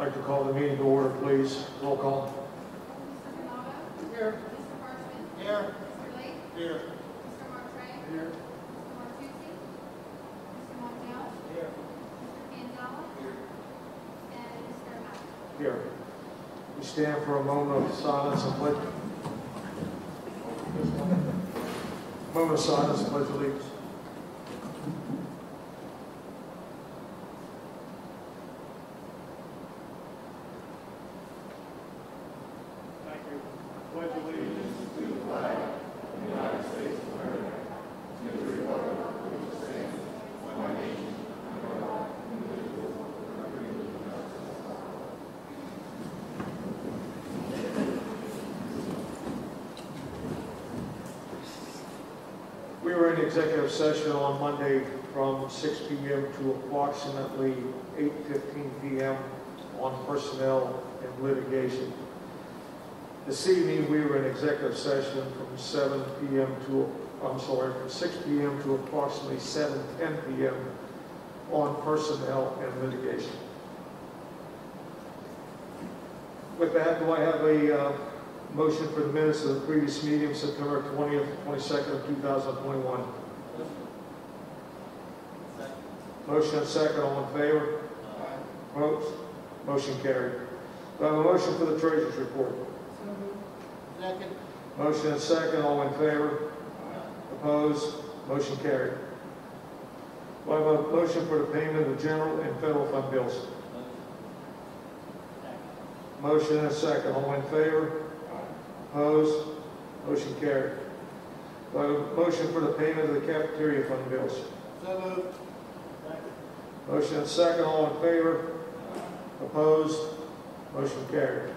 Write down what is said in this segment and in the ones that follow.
I'd like to call the meeting to order, please. Roll call. Mr. Canado? Here. Mr. Parchman? Here. Mr. Lake? Here. Mr. Martre? Here. Mr. Martucci? Mr. Montiel? Here. Mr. Canzella? Here. And Mr. Matt? Here. We stand for a moment of silence and pledge. Moment of silence and pledge allegiance. Thank you. Pledge allegiance to the flag of the United States of America and to the republic for which it stands, one nation, under God, indivisible, with liberty and justice for all. We were in executive session on Monday from 6 p.m. to approximately 8:15 p.m. on personnel and litigation. This evening, we were in executive session from 6 p.m. to approximately 7:10 p.m. on personnel and litigation. With that, do I have a motion for the minutes of the previous meeting, September 20th, 22nd, 2021? Motion and second, all in favor? Opposed? Motion carried. Do I have a motion for the treasurer's report? Second. Motion and second, all in favor? Opposed? Motion carried. Do I have a motion for the payment of general and federal fund bills? Motion and second, all in favor? Opposed? Motion carried. Do I have a motion for the payment of the cafeteria fund bills? So moved. Motion and second, all in favor? Opposed? Motion carried.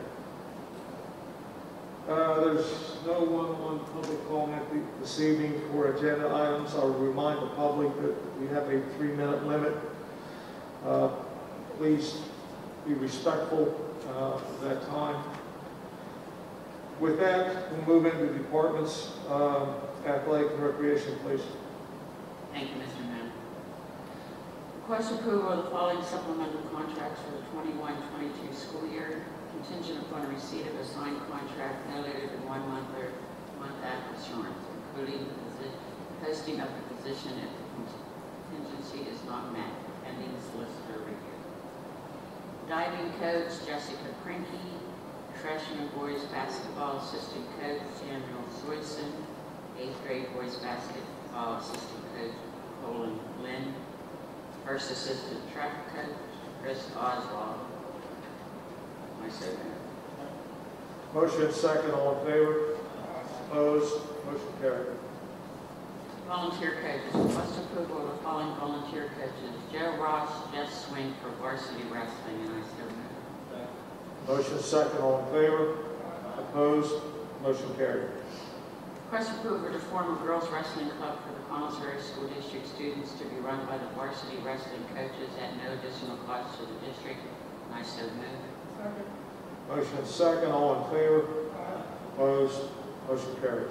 There's no one on public comment this evening for agenda items. I'll remind the public that we have a 3-minute limit. Please be respectful of that time. With that, we'll move into departments. Athletic and recreation, please. Thank you, Mr. Mayor. Request approval of the following supplemental contracts for the 21-22 school year, contingent upon receipt of a signed contract no later than 1 month or month after assurance, including the posting of the position if the contingency is not met, pending solicitor review. Diving coach Jessica Prinky, freshman boys basketball assistant coach Samuel Soyson, 8th grade boys basketball assistant coach Colin Lynn, first assistant track coach Chris Oswald. Myself. Motion second, all in favor? Opposed? Motion carried. Volunteer coaches. Request approval of the following volunteer coaches: Joe Ross, Jess Swing for varsity wrestling, and I still move. Motion second, all in favor? Opposed? Motion carried. Request approval to form a girls wrestling club for the Connells Ferry School District students to be run by the varsity wrestling coaches at no additional cost to the district, and I so move. Motion second, all in favor? Opposed? Motion carried.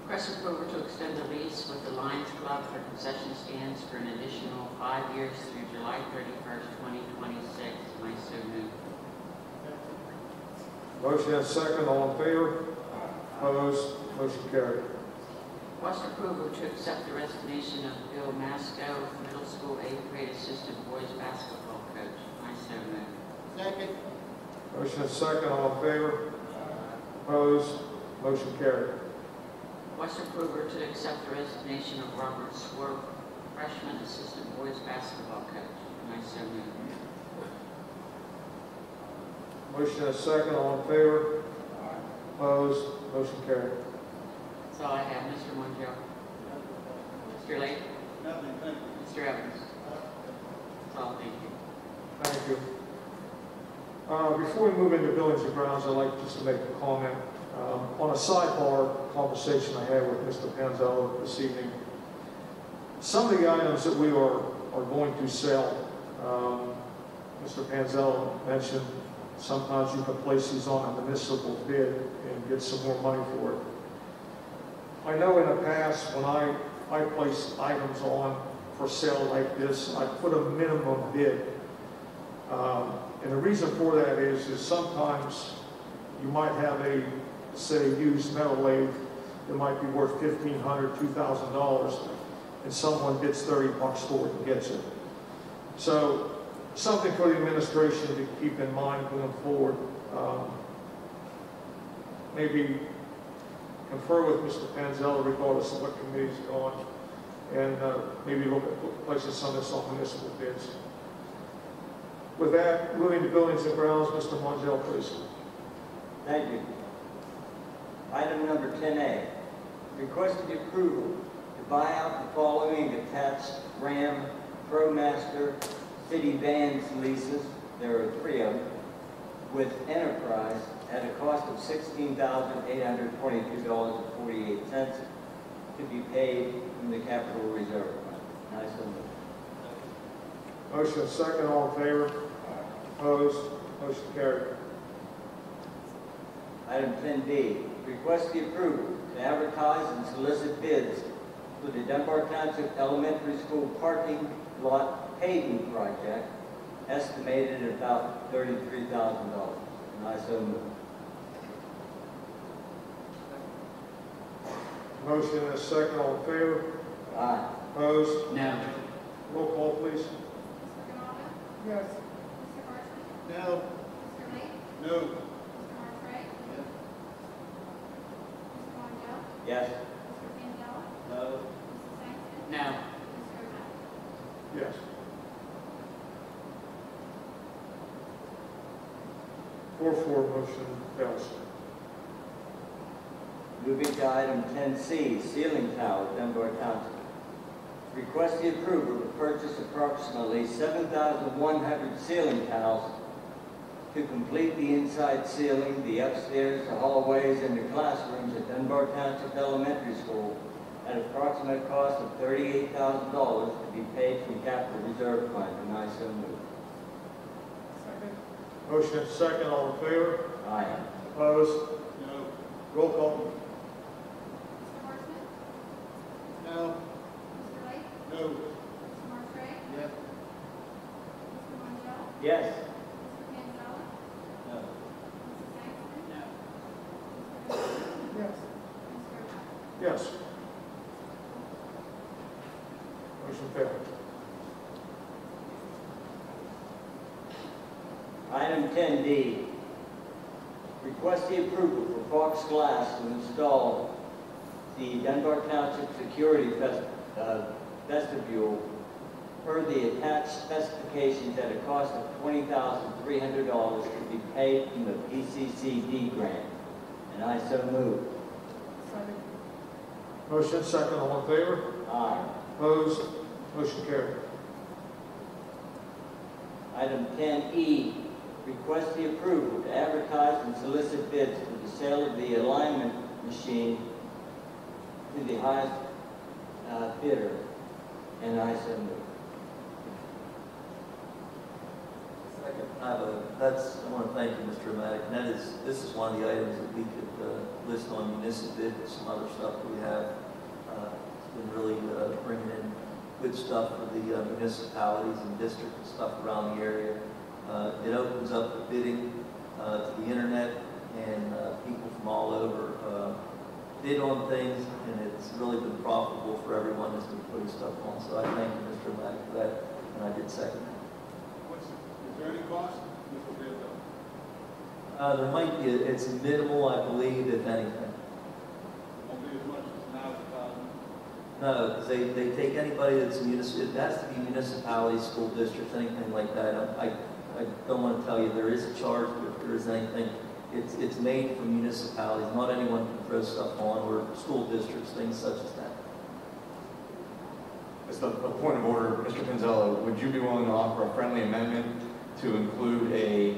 Request approval to extend the lease with the Lions Club for concession stands for an additional 5 years through July 31st, 2026, and I so move. Motion second, all in favor? Opposed? Motion carried. Request approval to accept the resignation of Bill Masco, middle school 8th grade assistant boys basketball coach. I so move. Second. Motion second, all in favor? Opposed? Motion carried. Request approval to accept the resignation of Robert Swerve, freshman assistant boys basketball coach. And I so move. Motion second, all in favor? Opposed? Motion carried. That's all I have. Mr. Montiel. Mr. Lake. Nothing, thank you. Mr. Evans. That's all. Thank you. Thank you. Before we move into buildings and grounds, I'd like just to make a comment. On a sidebar conversation I had with Mr. Panzello this evening, some of the items that we are going to sell, Mr. Panzello mentioned sometimes you can place these on a municipal bid and get some more money for it. I know in the past when I place items on for sale like this, I put a minimum bid And the reason for that is sometimes you might have a, say, used metal lathe that might be worth $1,500, $2,000, and someone bids $30 for it and gets it. So something for the administration to keep in mind going forward. Maybe confer with Mr. Panzella regardless of what committee he's on, and maybe look at placing some of this on municipal bids. With that, moving to buildings and grounds, Mr. Montiel, please. Thank you. Item number 10A, requested approval to buy out the following attached Ram ProMaster City Vans leases, there are 3 of them, with Enterprise at a cost of $16,822.48 to be paid from the Capital Reserve Fund. And I so move. Motion is second, all in favor? Opposed? Motion carried. Item 10B, request the approval to advertise and solicit bids for the Dunbar Township Elementary School parking lot paving project, estimated at about $33,000. And I so move. Motion is second, all in favor? Aye. Opposed? No. Roll call, please. Mr. Canada? Yes. Mr. Bartley? No. Mr. Lee? No. Mr. Martre? Yes. Mr. Montiel? Yes. Mr. Panzella? No. Mrs. Sankey? No. Mr. O'Malley? Yes. Four, motion fails. Moving to item 10C, ceiling tile, Dunbar Township. Request the approval to purchase approximately 7,100 ceiling tiles to complete the inside ceiling, the upstairs, the hallways, and the classrooms at Dunbar Township Elementary School at approximate cost of $38,000 to be paid from Capital Reserve Fund. And I so move. Second. Motion is second, all in favor? Aye. Opposed? No. Roll call. Mr. Horstman? No. Mr. Lee? No. Mr. Martre? Yes. Mr. Montiel? Yes. Mr. Panzella? No. Mrs. Sankey? No. Mr. O'Malley? Yes. Mr. O'Malley? Yes. Motion failed. Item 10D, request the approval for Fox Glass to install the Dunbar Township Security Vestibule per the attached specifications at a cost of $20,300 to be paid from the PCCD grant. And I so move. Second. Motion second, all in favor? Aye. Opposed? Motion carried. Item 10E, request the approval to advertise and solicit bids for the sale of the alignment machine to the highest bidder. And I so move. Second, I want to thank you, Mr. O'Malley. And this is one of the items that we could list on municipal bid with some other stuff that we have. It's been really bringing in good stuff for the municipalities and districts and stuff around the area. It opens up the bidding to the internet, and people from all over bid on things, and it's really been profitable for everyone that's been putting stuff on. So I thank you, Mr. O'Malley, for that, and I did second that. Is there any cost? Mr. Panzella? There might be, it's minimal, I believe, if anything. Won't be as much as $9,000. No, because they take anybody that's it has to be municipalities, school districts, anything like that. I don't want to tell you there is a charge, but if there is anything, it's made for municipalities. Not anyone can throw stuff on, or school districts, things such as that. Just a point of order, Mr. Panzella, would you be willing to offer a friendly amendment to include a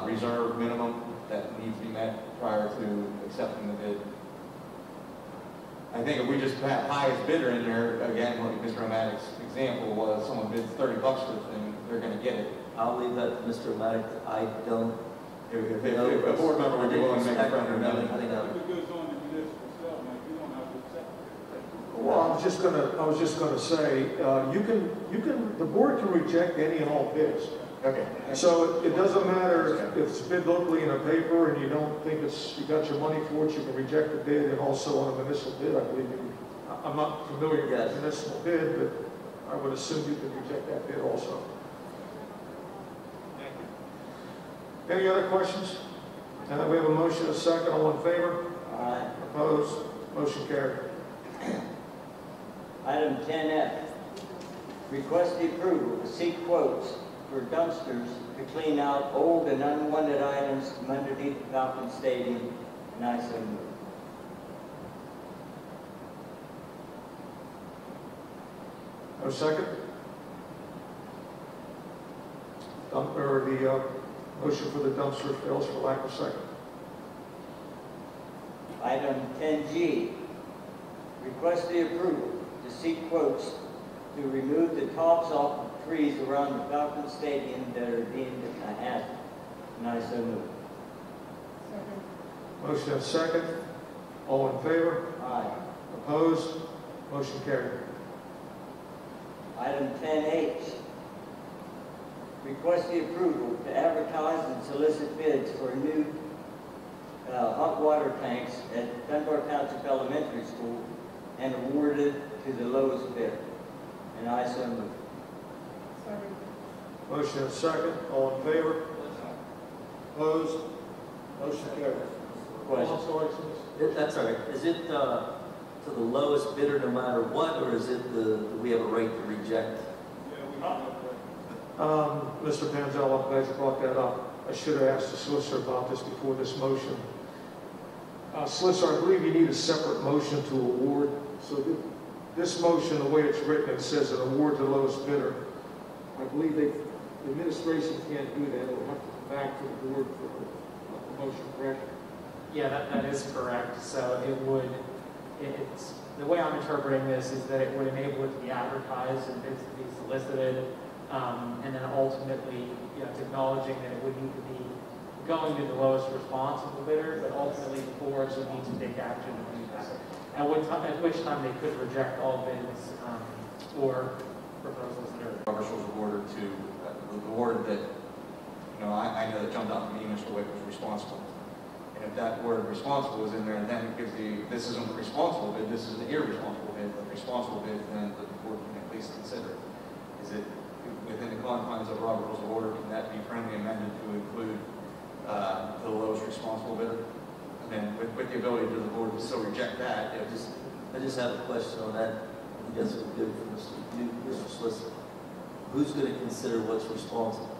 reserve minimum that needs to be met prior to accepting the bid? I think if we just have highest bidder in there, again, like Mr. O'Malley's example was, someone bids $30 for the thing, they're going to get it. I'll leave that to Mr. O'Malley. I don't If a board member would be willing to make a friendly amendment. If it goes on the municipal sale, Mike, you don't have to accept it. Well, I was just gonna say, the board can reject any and all bids. Okay. So it doesn't matter if it's bid locally in a paper and you don't think you got your money for it, you can reject the bid, and also on a municipal bid, I believe I'm not familiar with Yes. the municipal bid, but I would assume you can reject that bid also. Thank you. Any other questions? We have a motion, a second, all in favor? Aye. Opposed? Motion carried. Item 10F, request the approval to seek quotes for dumpsters to clean out old and unwanted items from underneath the Falcon Stadium, and I so move. No second? The motion for the dumpster fails for lack of second. Item 10G, request the approval to seek quotes to remove the tops off of trees around the Falcon Stadium that are deemed a hazard, and I so move. Motion and second. All in favor? Aye. Opposed? Motion carried. Item 10H, request the approval to advertise and solicit bids for new hot water tanks at Dunbar Township Elementary School and award it to the lowest bidder. And I so move. Motion and second. All in favor? Opposed? Motion carried. Question. I'm sorry, Dennis. That's all right. Is it to the lowest bidder no matter what, or is it we have a right to reject? Mr. Panzello, I'm glad you brought that up. I should have asked the solicitor about this before this motion. Solicitor, I believe you need a separate motion to award. So this motion, the way it's written, it says an award to the lowest bidder. I believe the administration can't do that. It'll have to come back to the board for a motion, correct? Yeah, that is correct. So it's, the way I'm interpreting this is that it would enable it to be advertised and bids to be solicited, and then ultimately, it's acknowledging that it would need to be going to the lowest responsible bidder, but ultimately the boards would need to take action to do that. At which time they could reject all bids or proposals that are. Robert's Rules of Order to the word that, I know that jumped out to me, Mr. Wick, was responsible. And if that word responsible is in there, then it gives this isn't a responsible bid, this is an irresponsible bid. The responsible bid, then the board can at least consider. Is it within the confines of Robert's Rules of Order, can that be friendly amended to include the lowest responsible bidder? And then with the ability to the board to still reject that, I just have a question on that. I guess it would be good for Mr. Solicitor. Who's going to consider what's responsible?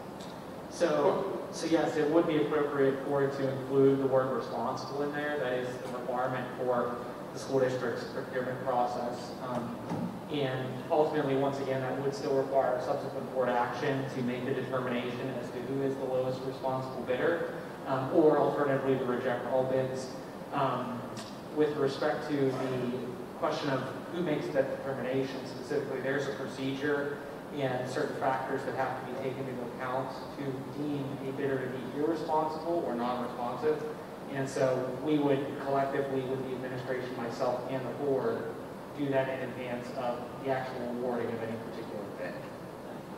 So yes, it would be appropriate for it to include the word responsible in there. That is the requirement for the school district's procurement process. And ultimately, once again, that would still require subsequent board action to make the determination as to who is the lowest responsible bidder, or alternatively to reject all bids. With respect to the question of who makes that determination specifically, there's a procedure and certain factors that have to be taken into account to deem a bidder to be irresponsible or non-responsive. And so we would collectively, with the administration, myself, and the board, do that in advance of the actual awarding of any particular bid.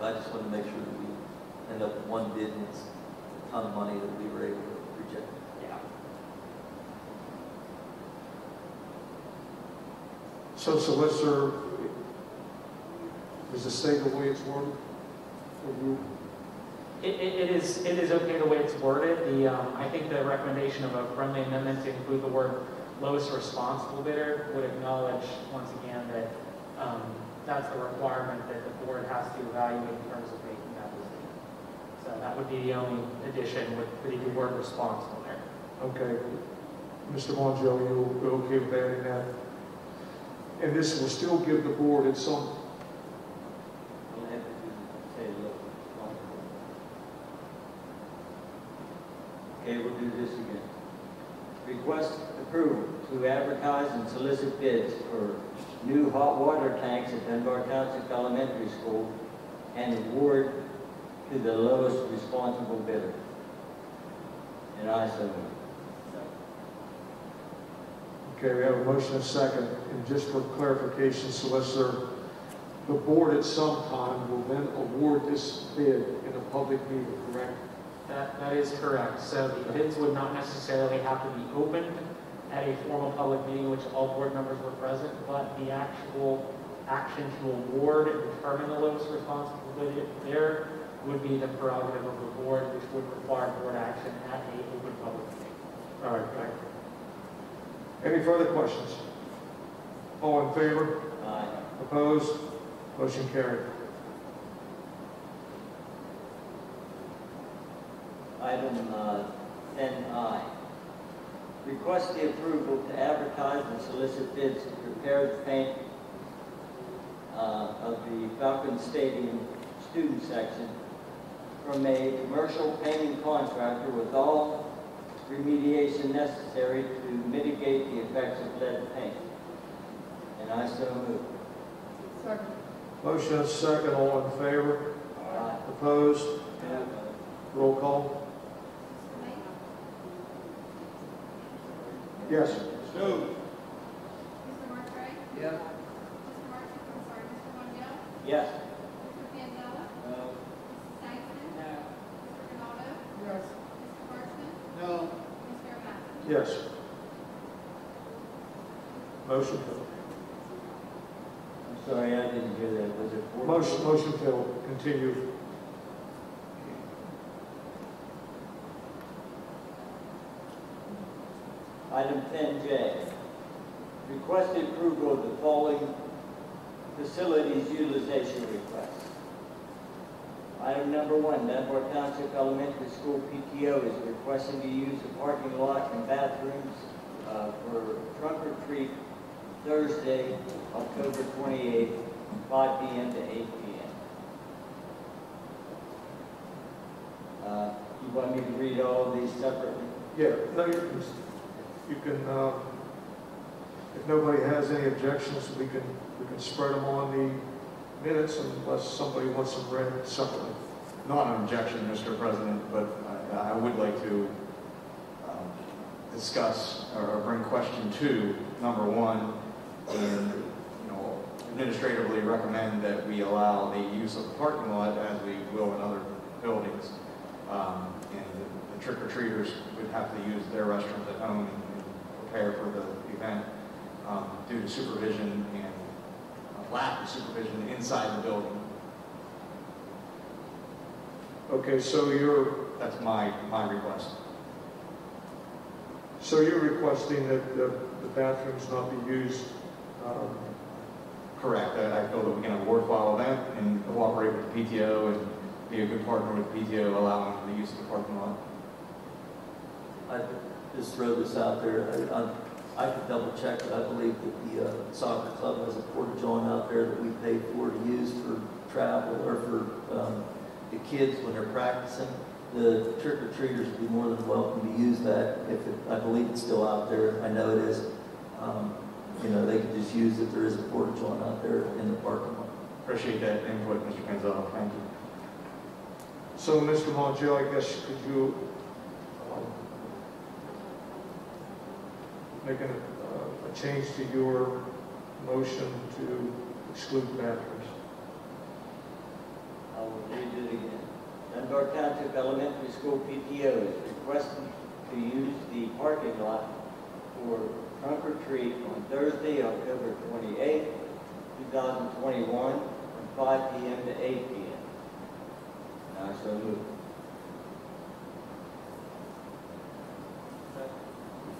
I just want to make sure that we end up with one bid and it's a ton of money that we were able to reject. Yeah. So, solicitor, is the state the way it's worded? Or you? It is okay the way it's worded. I think the recommendation of a friendly amendment to include the word lowest responsible bidder would acknowledge once again that that's the requirement that the board has to evaluate in terms of making that decision. So that would be the only addition with the word responsible there. Okay. Mr. Mongeau, you're okay with adding that? And this will still give the board at some. We'll have to say look. Okay, we'll do this again. Request approval to advertise and solicit bids for new hot water tanks at Dunbar Township Elementary School and award to the lowest responsible bidder. And I so move. Okay, we have a motion and a second. And just for clarification, solicitor, the board at some time will then award this bid in a public meeting, correct? That is correct. So the bids would not necessarily have to be opened at a formal public meeting, which all board members were present, but the actual action to award and determine the lowest responsible bid there would be the prerogative of the board, which would require board action at a open public meeting. All right, thank you. Any further questions? All in favor? Aye. Opposed? Motion carried. Item 10I. Request the approval to advertise and solicit bids to prepare the paint of the Falcon Stadium student section from a commercial painting contractor with all remediation necessary to mitigate the effects of lead paint. And I so move. Second. Motion and second, all in favor? Aye. Opposed? Roll call. Mr. Lake? Yes. So. Mr. Martre? Yes. Mr. Martin, I'm sorry, Mr. Mondial? Yes. Mr. Panzella? No. Mrs. Tyson? No. Mr. Ronaldo? Yes. Mr. Parchman? No. Mr. O'Malley? Yes. Motion failed. I'm sorry, I didn't hear that. Was it 4? Motion failed. Continue. Item 10J. Request the approval of the following facilities utilization requests. Item number 1, Dunbar Township Elementary School PTO is requesting to use the parking lot and bathrooms for trunk or treat Thursday, October 28th, from 5 p.m. to 8 p.m. You want me to read all of these separately? Yeah, no, you can, if nobody has any objections, we can spread them on the minutes unless somebody wants them read separately. Not an objection, Mr. President, but I would like to discuss or bring question 2, number 1, and administratively recommend that we allow the use of the parking lot as we will in other buildings. And the trick-or-treaters would have to use their restrooms at home and prepare for the event due to supervision and lack of supervision inside the building. Okay, so That's my request. you're requesting that the bathrooms not be used. Correct. I feel that we can have a worthwhile event and cooperate with the PTO and be a good partner with the PTO, allowing the use of the parking lot. I just throw this out there. I could double check, but I believe that the soccer club has a porta-john out there that we pay for to use for travel or for the kids when they're practicing. The trick-or-treaters would be more than welcome to use that. I believe it's still out there. I know it is. They could just use it. There is a porta-john out there in the parking lot. Appreciate that input, Mr. Panzella. Thank you. So, Mr. Montiel, I guess, could you make a change to your motion to exclude bathrooms? I will read it again. Dunbar Township Elementary School PTO is requesting to use the parking lot for trunk or treat on Thursday, October 28th, 2021, from 5 p.m. to 8 p.m. And I so move.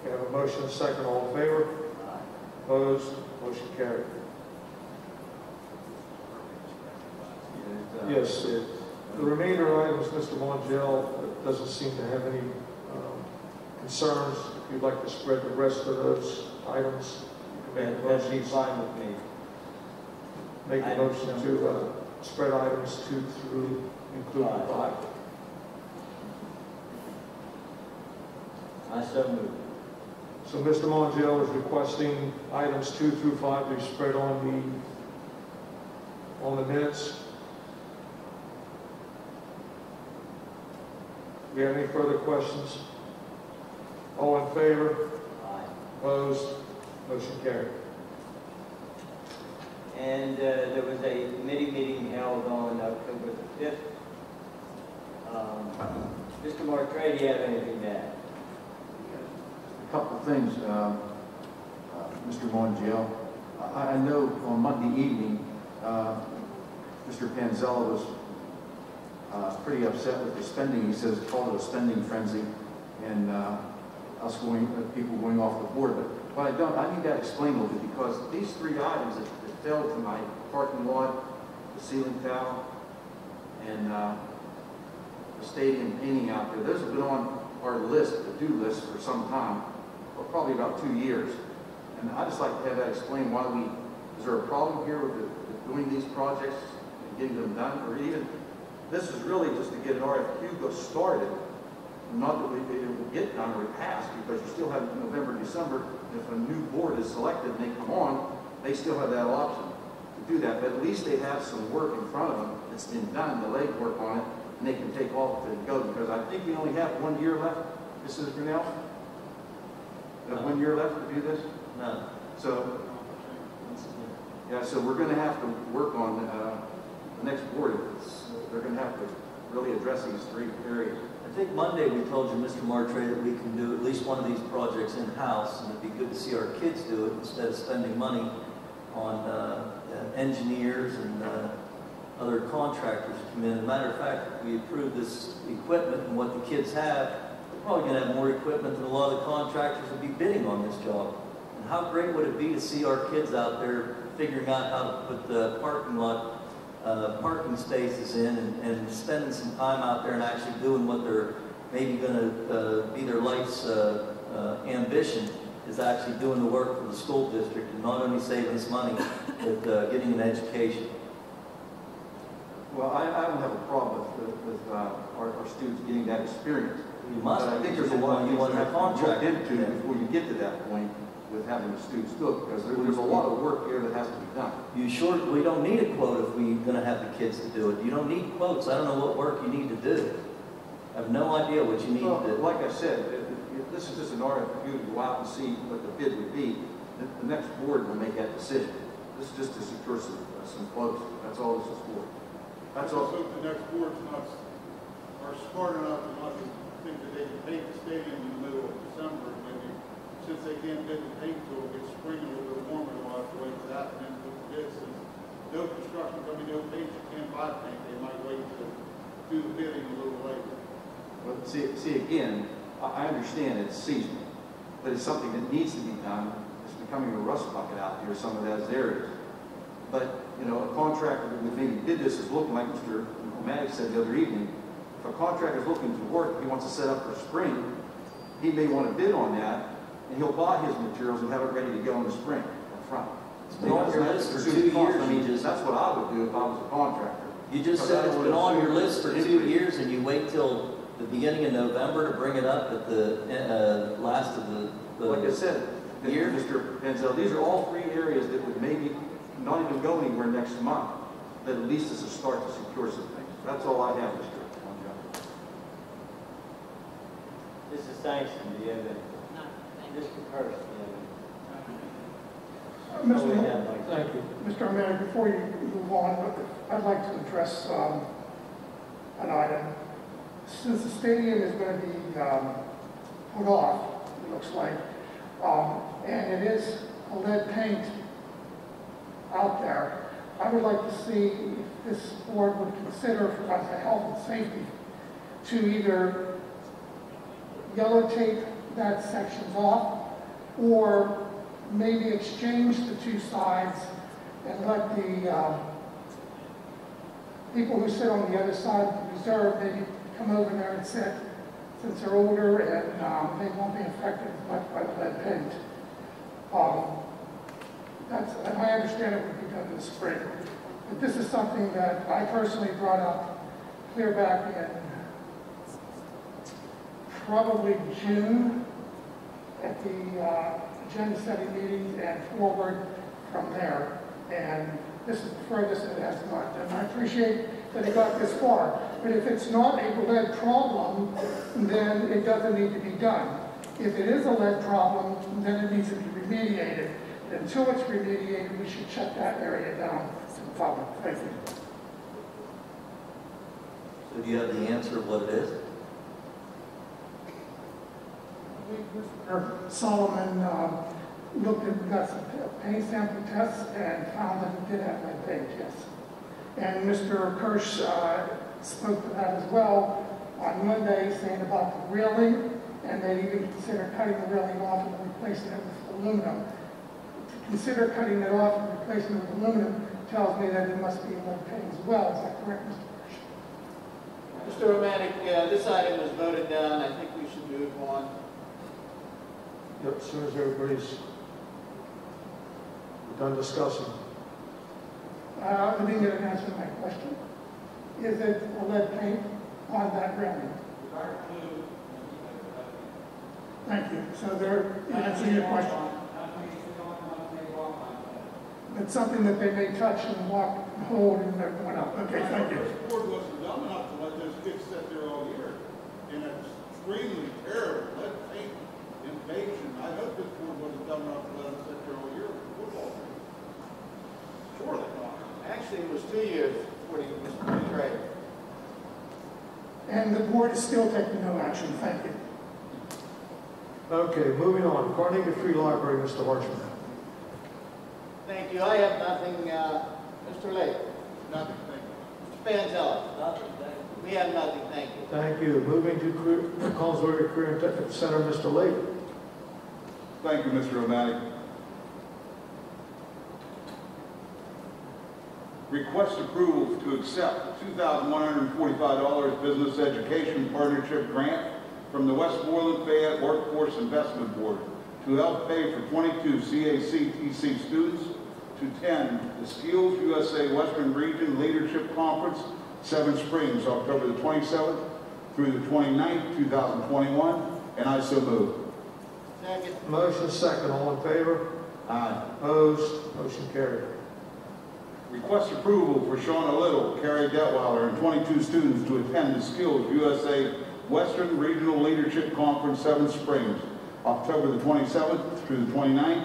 We have a motion and a second. All in favor? Aye. Opposed? Motion carried. Yes, the remainder items, Mr. Montiel doesn't seem to have any concerns. If you'd like to spread the rest of those items, you can make a That'd be motion. fine with me. Make a Item motion number to spread items 2 through including 5. I so move. So Mr. Montiel is requesting items 2 through 5 to be spread on the minutes. Do you have any further questions? All in favor? Aye. Opposed? Motion carried. And there was a committee meeting held on October the 5th. Mr. Martre, do you have anything to add? A couple of things, Mr. Mongiel. I know on Monday evening, Mr. Panzella was pretty upset with the spending. He says, called it a spending frenzy, and people going off the board. But what I need that explained a little bit, because these three items that fell tonight, parking lot, the ceiling tile, and the stadium painting out there, those have been on our list, the do list, for some time, or probably about 2 years. And I'd just like to have that explained. Is there a problem here with doing these projects and getting them done? Or even, this is really just to get an RFQ started, not that it will get done or pass, because you still have November, December. If a new board is selected and they come on, they still have that option to do that. But at least they have some work in front of them that's been done, the legwork on it, and they can take off and go. Because I think we only have 1 year left, Mrs. Grinnell? We have 1 year left to do this? No. So, yeah, so we're going to have to work on the next board. They're going to have to really address these three areas. I think Monday we told you, Mr. Martre, that we can do at least one of these projects in-house, and it'd be good to see our kids do it instead of spending money on engineers and other contractors to come in. As a matter of fact, we approved this equipment and what the kids have. We're probably going to have more equipment than a lot of the contractors will be bidding on this job. And how great would it be to see our kids out there figuring out how to put the parking lot parking spaces in, and spending some time out there and actually doing what they're maybe going to be their life's ambition, is actually doing the work for the school district, and not only saving us money, but getting an education. Well, I don't have a problem with our students getting that experience. You must. But I think there's a lot you want to a contract into before you get to that point with having the students do it, because there's a lot of work here that has to be done. We don't need a quote if we're going to have the kids to do it. You don't need quotes. I don't know what work you need to do. I have no idea what you need to do. Like I said, if this is just an RFQ to go out and see what the bid would be. The next board will make that decision. This is just to secure some quotes. That's all this is for. That's all. So the next board's are smart enough to not to think that they can paint the stadium in the middle of December. Maybe since they can't bid the paint till it gets spring a little bit warmer, they'll have to wait for that. And then with this, since no construction company, no paint, you can't buy paint. They might wait to do the bidding a little later. Well, see again, I understand it's seasonal, but it's something that needs to be done. It's becoming a rust bucket out here, some of those areas. But, you know, a contractor that maybe did this is looking, like Mr. Maddox said the other evening, if a contractor is looking to work, he wants to set up for spring, he may want to bid on that, and he'll buy his materials and have it ready to go in the spring up front. It's been on your list for 2 years. I mean, that's what I would do if I was a contractor. You just said it's been on your list for 2 years, and you wait till the beginning of November to bring it up at the last of the Like I said, year? Mr. Penzel, these are all three areas that would maybe not even go anywhere next month, but at least it's a start to secure some things. That's all I have, Mr. Monjo. Mrs. Sampson, do you have any? No, thank Mr. Hurst, do you have any? Mr. Oh, we have, Mike. Thank you. Mr. O'Malley, before you move on, I'd like to address an item. Since the stadium is going to be put off, it looks like, and it is a lead paint out there, I would like to see if this board would consider, for the health and safety, to either yellow tape that sections off, or maybe exchange the two sides and let the people who sit on the other side of the reserve maybe come over there and sit, since they're older and they won't be affected as much by the lead paint. And I understand it would be done in the spring, but this is something that I personally brought up clear back in probably June at the agenda setting meetings and forward from there. And this is the furthest it has gone. And I appreciate that it got this far. But if it's not a lead problem, then it doesn't need to be done. If it is a lead problem, then it needs to be remediated. Until it's remediated, we should shut that area down to the public. Thank you. So do you have the answer of what it is? Mr. Solomon got some paint sample tests and found that it did have lead paint, yes. And Mr. Kirsch spoke to that as well on Monday, saying about the railing, and they even consider cutting the railing off and replacing it with aluminum. To consider cutting it off and replacing it with aluminum tells me that it must be lead paint as well. Is that correct, Mr. Kirsch? Mr. Romanek, this item was voted down. I think we should move on. Yep, as soon as everybody's done discussing. I didn't get an answer to my question. Is it a lead paint on that railing? Thank you. So they're answering your question. It's something that they may touch and walk, hold, and they're going up. Okay, thank you. The board wasn't dumb enough to let those kids sit there all year in an extremely terrible lead paint invasion. I hope this board wasn't dumb enough to let them sit there all year with the football team. Surely not. Actually, it was 2 years before he was betrayed. And the board is still taking no action. Thank you. Okay, moving on. Carnegie Free Library, Mr. Harshman. Thank you. I have nothing. Mr. Lake? Nothing, thank you. Mr. Panzella? Nothing, thank you. We have nothing, thank you. Thank you. Moving to Collinsville Career and Technical Center, Mr. Lake. Thank you, Mr. O'Malley. Request approval to accept $2,145 Business Education Partnership Grant from the Westmoreland Fayette Workforce Investment Board to help pay for 22 CACTC students to attend the Skills USA Western Region Leadership Conference, Seven Springs, October the 27th through the 29th, 2021, and I so move. Second. Motion second. All in favor? Aye. Opposed? Motion carried. Request approval for Shauna Little, Carrie Detweiler, and 22 students to attend the Skills USA Western Regional Leadership Conference, Seven Springs, October the 27th through the 29th,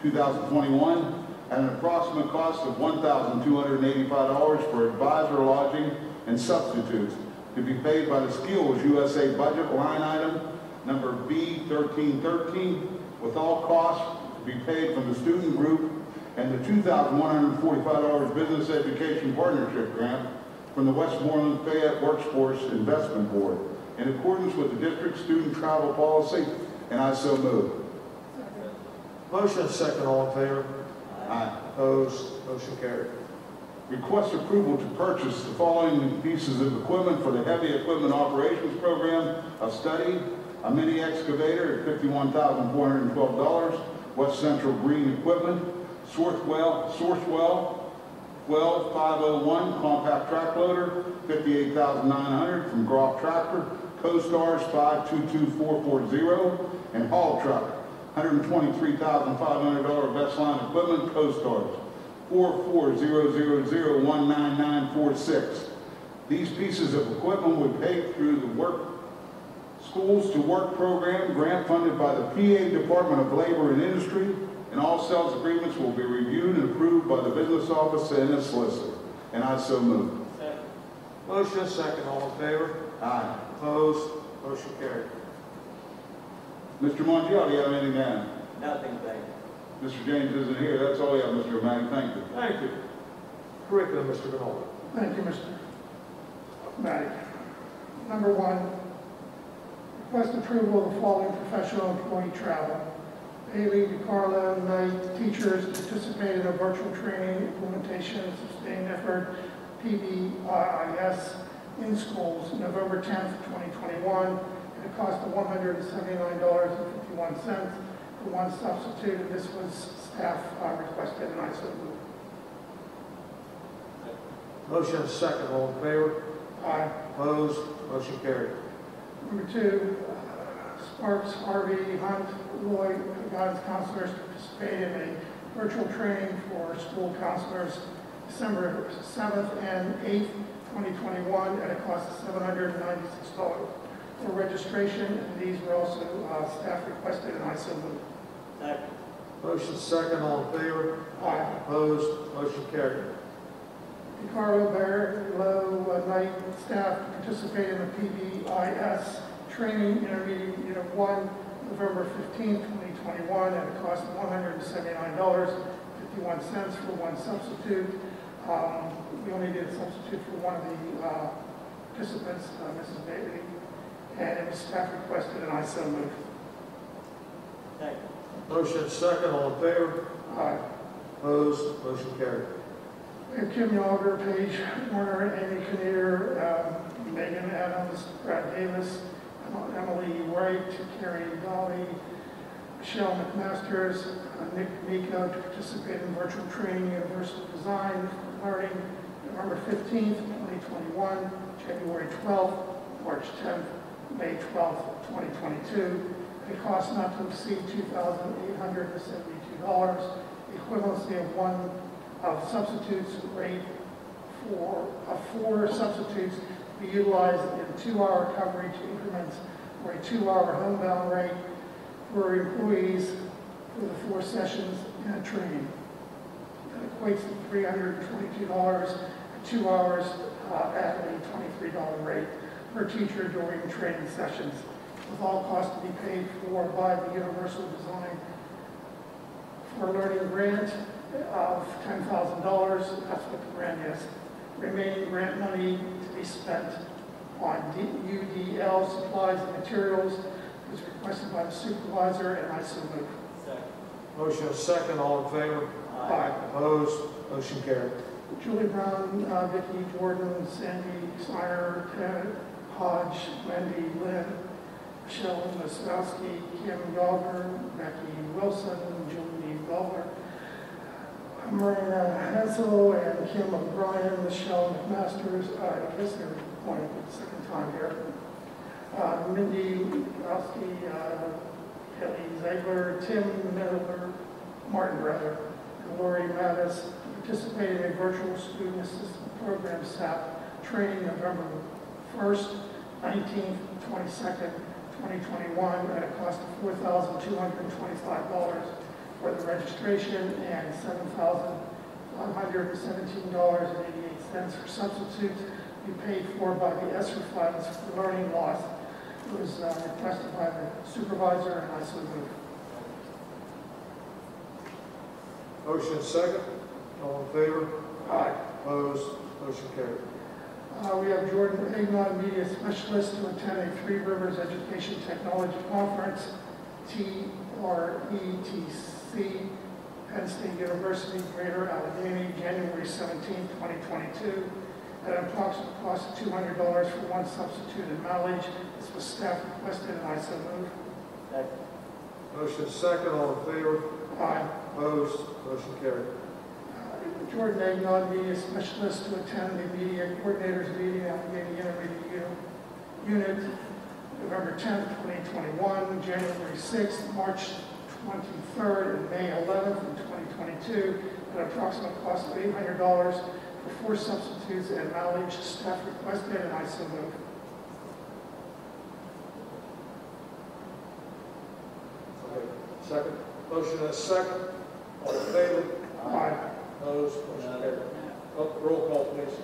2021, at an approximate cost of $1,285 for advisor lodging and substitutes to be paid by the Skills USA budget line item number B1313, with all costs to be paid from the student group and the $2,145 Business Education Partnership Grant from the Westmoreland Fayette Workforce Investment Board in accordance with the district student travel policy, and I so move. Motion second. All in favor? Aye. Opposed? Motion carried. Request approval to purchase the following pieces of equipment for the Heavy Equipment Operations Program of Study: a mini excavator at $51,412, West Central Green Equipment, Sourcewell 12501 compact track loader, $58,900 from Groff Tractor, Co-Stars 522440, and haul truck, $123,500 best line equipment, Co-Stars 4400019946. These pieces of equipment would pay through the Schools to Work program, grant funded by the PA Department of Labor and Industry, and all sales agreements will be reviewed and approved by the business office and its solicitor. And I so move. Second. Motion second. All in favor? Aye. Opposed? Motion carried. Mr. Montiel, do you have anything to add? Nothing, thank you. Mr. James isn't here. That's all we have, Mr. O'Malley. Thank you. Thank you. Curriculum, Mr. Rinaldi. Thank you, Mr. Matic. Number one, request approval of the following professional employee travel. Haley DiCarlo, night teachers participate in a virtual training implementation and sustained effort, PBIS, in schools, November 10th, 2021, at a cost of $179.51 for one substitute, and this was staff requested, and I so move. Motion second. All in favor? Aye. Opposed? Motion carried. Number two, Sparks, Harvey, Hunt, Lloyd, guidance counselors participate in a virtual training for school counselors December 7th and 8th, 2021 at a cost of $796 for registration, and these were also staff requested, and I so move. Second. Motion second, all in favor? Aye. Opposed? Motion carried. DeCarlo Below Night staff to participate in the PBIS training intermediate unit 1, November 15, 2021, at a cost of $179.51 for one substitute. We only did a substitute for one of the participants, Mrs. Bailey, and it was staff requested, and I so move. Second. Motion second, all in favor? Aye. Opposed? Motion carried. We have Kim Yauger, Paige Warner, Amy Kinnear, Megan Adams, Brad Davis, Emily Wright, Carrie Dolly, Michelle McMasters, Nick Miko to participate in virtual training, Universal Design for Learning, November 15th, 2021, January 12th, March 10th, May 12th, 2022. A cost not to exceed $2,872, equivalency of one of substitutes rate for 4 substitutes to be utilized in 2-hour coverage increments or a 2-hour homebound rate for employees for the 4 sessions in a training. That equates to $322 for 2 hours at a $23 rate per teacher during training sessions, with all costs to be paid for by the Universal Design for Learning grant of $10,000. That's what the grant is. Remaining grant money to be spent on UDL supplies and materials is requested by the supervisor, and I so move. Second. Motion is second, all in favor? Aye. Opposed? Motion carried. Julie Brown, Vicki Jordan, Sandy Snyder, Ted Hodge, Wendy Lynn, Michelle Lasowski, Kim Yauger, Becky Wilson, Julie Belver, Marina Hensel, and Kim O'Brien, Michelle McMasters. I guess they're going for the second time here. Mindy Lowski, Kelly Ziegler, Tim Miller, Martin Brother, and Lori Mattis participating in a virtual student assistant program staff training November 1st, 19th, 22nd, 2021 at a cost of $4,225 for the registration and $7,117.88 for substitutes to be paid for by the ESSER funds for learning loss. It was requested by the supervisor, and I so move. Motion is second, all in favor? Aye. Opposed? Motion carried. We have Jordan Agnon, Media Specialist, to attend a Three Rivers Education Technology Conference, TRETC, Penn State University, Greater Allegheny, January 17, 2022, at an approximate cost of $200 for one substitute and mileage. This was staff requested, and I so move. Second. Motion is second, all in favor? Aye. Opposed? Motion carried. Jordan Agnon, Media Specialist, to attend the Media Coordinators Meeting at the Intermediate Unit, November 10th, 2021, January 6th, March 23rd, and May 11th, 2022, at an approximate cost of $800 for 4 substitutes and mileage. Staff requested, and I so move. Okay. Second. Motion is second, all in favor? Aye. Opposed? Motion carried. Roll call, please.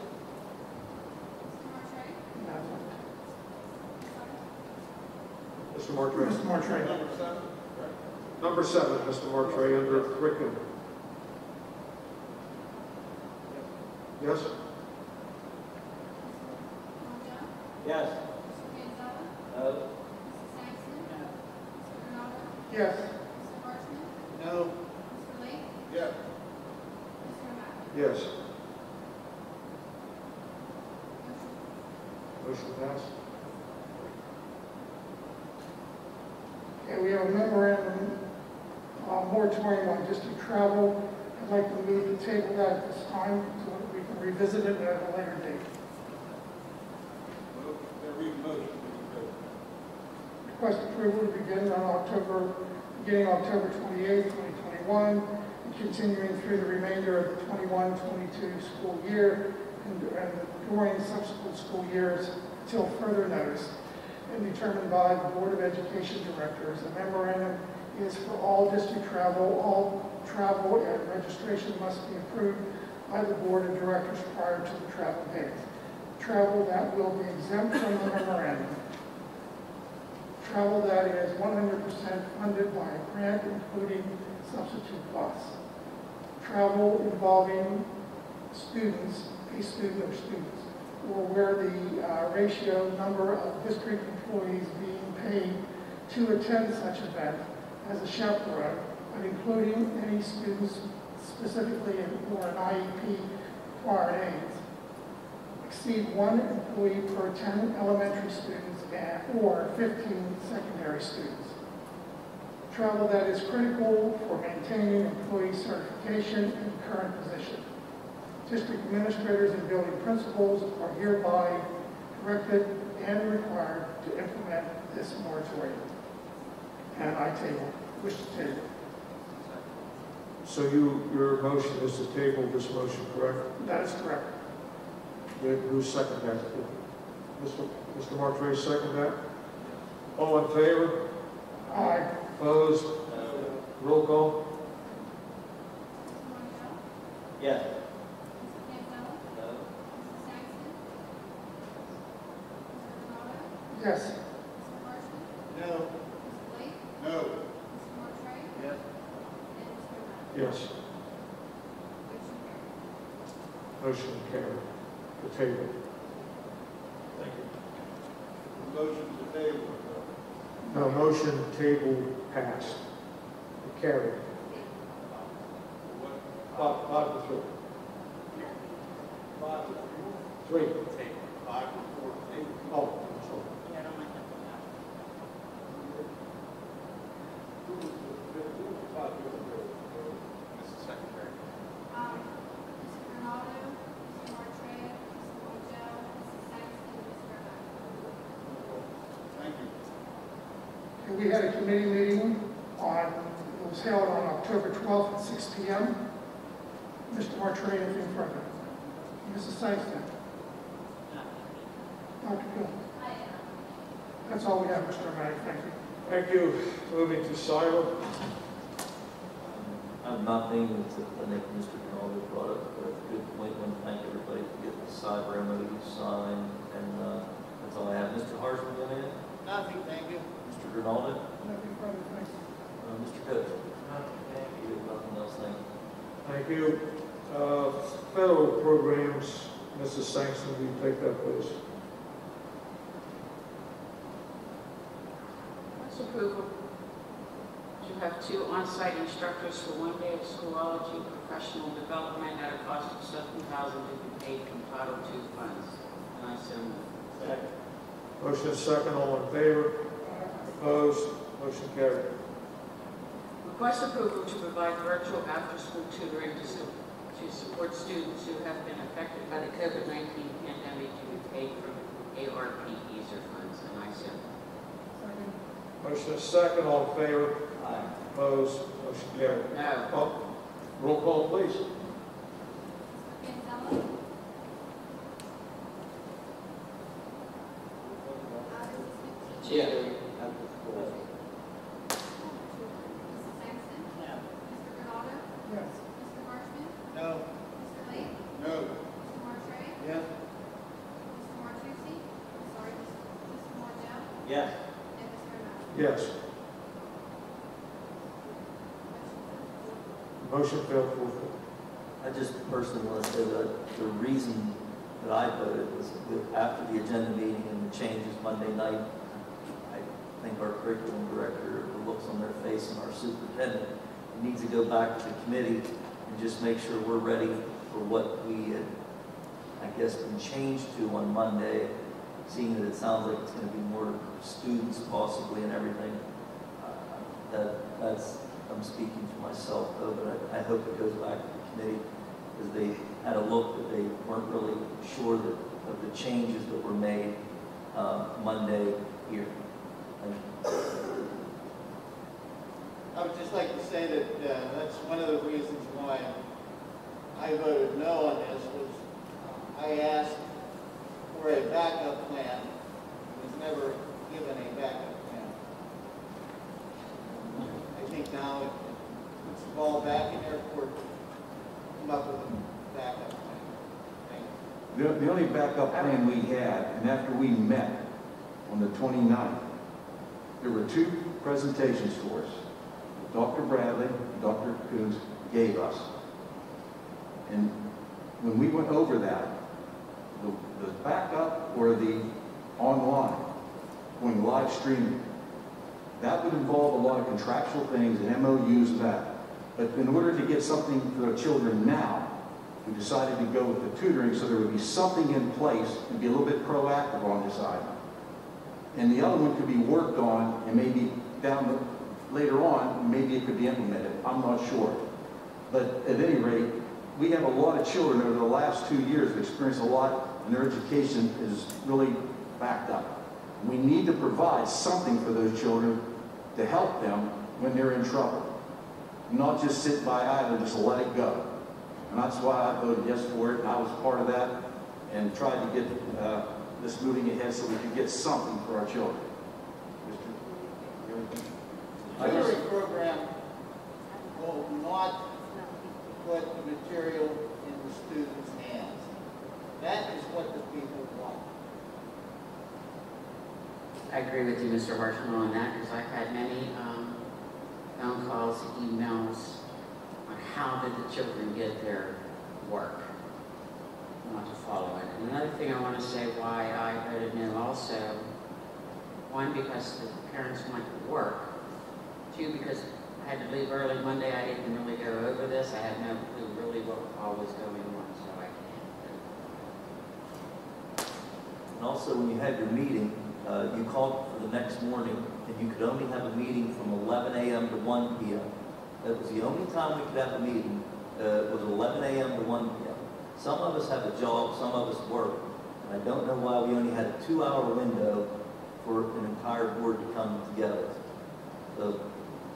Mr. Martray? Mr. Martray. Mr. Martray. Number 7, Mr. Martray, under curriculum. Yes? Yes. Mr. Manzella? No. Mrs. Saxon? Mr. Renata? Yes. Mr. Hartman? No. Mr. Lake? Yes. Mr. Matt? Yes. Motion Motion passed. Okay, we have a memorandum moratorium on district travel. I'd like to move the table that at this time so that we can revisit it at a later date. Request approval to begin October 28, 2021, and continuing through the remainder of the 21-22 school year and during subsequent school years until further notice, and determined by the Board of Education Directors. The memorandum is for all district travel. All travel and registration must be approved by the board of directors prior to the travel date. Travel that will be exempt from the memorandum. Travel that is 100% funded by a grant, including substitute costs. Travel involving students, a student or students, or where the ratio number of district employees being paid to attend such event as a chaperone, but including any students specifically or an IEP required aids, exceed 1 employee per 10 elementary students or 15 secondary students. Travel that is critical for maintaining employee certification in current position. District administrators and building principals are hereby directed and required to implement this moratorium. And I wish to table. So your motion is to table this motion, correct? That is correct. Who seconded that? Mr. Martre seconded that? All in favor? Aye. Opposed? Roll call? Mr. Monticello? Yes. Mr. Panzella? No. Mrs. Saxton? Mr. Donato? Yes. Mr. Marchman? No. Mr. Lake? No. Mr. Martre? Yes. And Mr. O'Malley? Yes. Motion Motion carried. carried. The table. Thank you. Motion to table. No, motion table passed. It carried. Five to three. 3. 5 to 14. Oh, I'm sorry. Yeah, I don't like that. Mrs. Secretary. Mr. Donato? Mr. Martre? Mr. Monticello? Mrs. Saxton? Mr. O'Malley? Thank you. And we had a committee meeting it was held on October 12th at 6 p.m. Mr. Martre, anything further? Mrs. Saxton? Dr. Gill? That's all we have, Mr. O'Malley. Thank you. Thank you. Moving to cyber. I have nothing that I think Mr. Rinaldi brought up, but it's a good point. I want to thank everybody for getting the cyber MOU signed, and that's all I have. Mr. Harshman, you have anything? Nothing, thank you. Mr. Rinaldi? Nothing further, thank you. Mr. Coates? Nothing, thank you. Nothing else, thank you. Thank you. Federal programs, Mrs. Saxon, will you take that, please? Request approval to have 2 on-site instructors for 1 day of Schoology professional development at a cost of $7,000 to be paid from Title II funds. And I so move. Second. Motion is second. All in favor? Opposed? Motion carried. Request approval to provide virtual after-school tutoring to support students who have been affected by the COVID-19 pandemic to be paid from ARP EASER funds. And I so move. Motion is second. All in favor? Aye. Opposed? Motion carried. No. Oh, roll call, please. Mr. Panzella? Mrs. Yeah. Mrs. Saxton? Mr. Donato? Yes. Mr. Marchman? No. Mr. Lake? No. Mr. Martre? Yes. Mr. Martucci? Sorry, Mr. Martell? Yes. And Mr. O'Malley? Yes. Motion Motion carried. failed 4-4. I just personally want to say that the reason that I voted was that after the agenda meeting and the changes Monday night, I think our curriculum director, the looks on their face, and our superintendent needs to go back to the committee and just make sure we're ready for what we had, I guess, been changed to on Monday, seeing that it sounds like it's going to be more students possibly and everything. That's, I'm speaking for myself though, but I hope it goes back to the committee, because they had a look that they weren't really sure of the changes that were made Monday here. I would just like to say that that's one of the reasons why I voted no on this, was I asked for a backup plan, was never given a backup plan. I fall back in there or come up with a backup plan? Thank you. The only backup plan we had, and after we met on the 29th, there were two presentations for us. Dr. Bradley and Dr. Coons gave us. And when we went over that, the backup or the online, going live streaming, that would involve a lot of contractual things and MOUs and that. But in order to get something for the children now, we decided to go with the tutoring so there would be something in place and be a little bit proactive on this item. And the other one could be worked on and maybe later on, maybe it could be implemented. I'm not sure. But at any rate, we have a lot of children over the last 2 years that experienced a lot, and their education is really backed up. We need to provide something for those children to help them when they're in trouble. Not just sit by idle, just let it go. And that's why I voted yes for it, and I was part of that, and tried to get this moving ahead so we could get something for our children. The tutoring program will not put the material in the student's hands. That is what the people want. I agree with you, Mr. Harshman, on that, because I've had many phone calls, emails on how did the children get their work. I want to follow it. And another thing I want to say why I voted no also, one, because the parents went to work. Two, because I had to leave early Monday. I didn't really go over this. I had no clue really what all was going on, so I can't. And also, when you had your meeting, you called for the next morning, and you could only have a meeting from 11 a.m. to 1 p.m. That was the only time we could have a meeting, was 11 a.m. to 1 p.m. Some of us have a job, some of us work, and I don't know why we only had a 2-hour window for an entire board to come together. So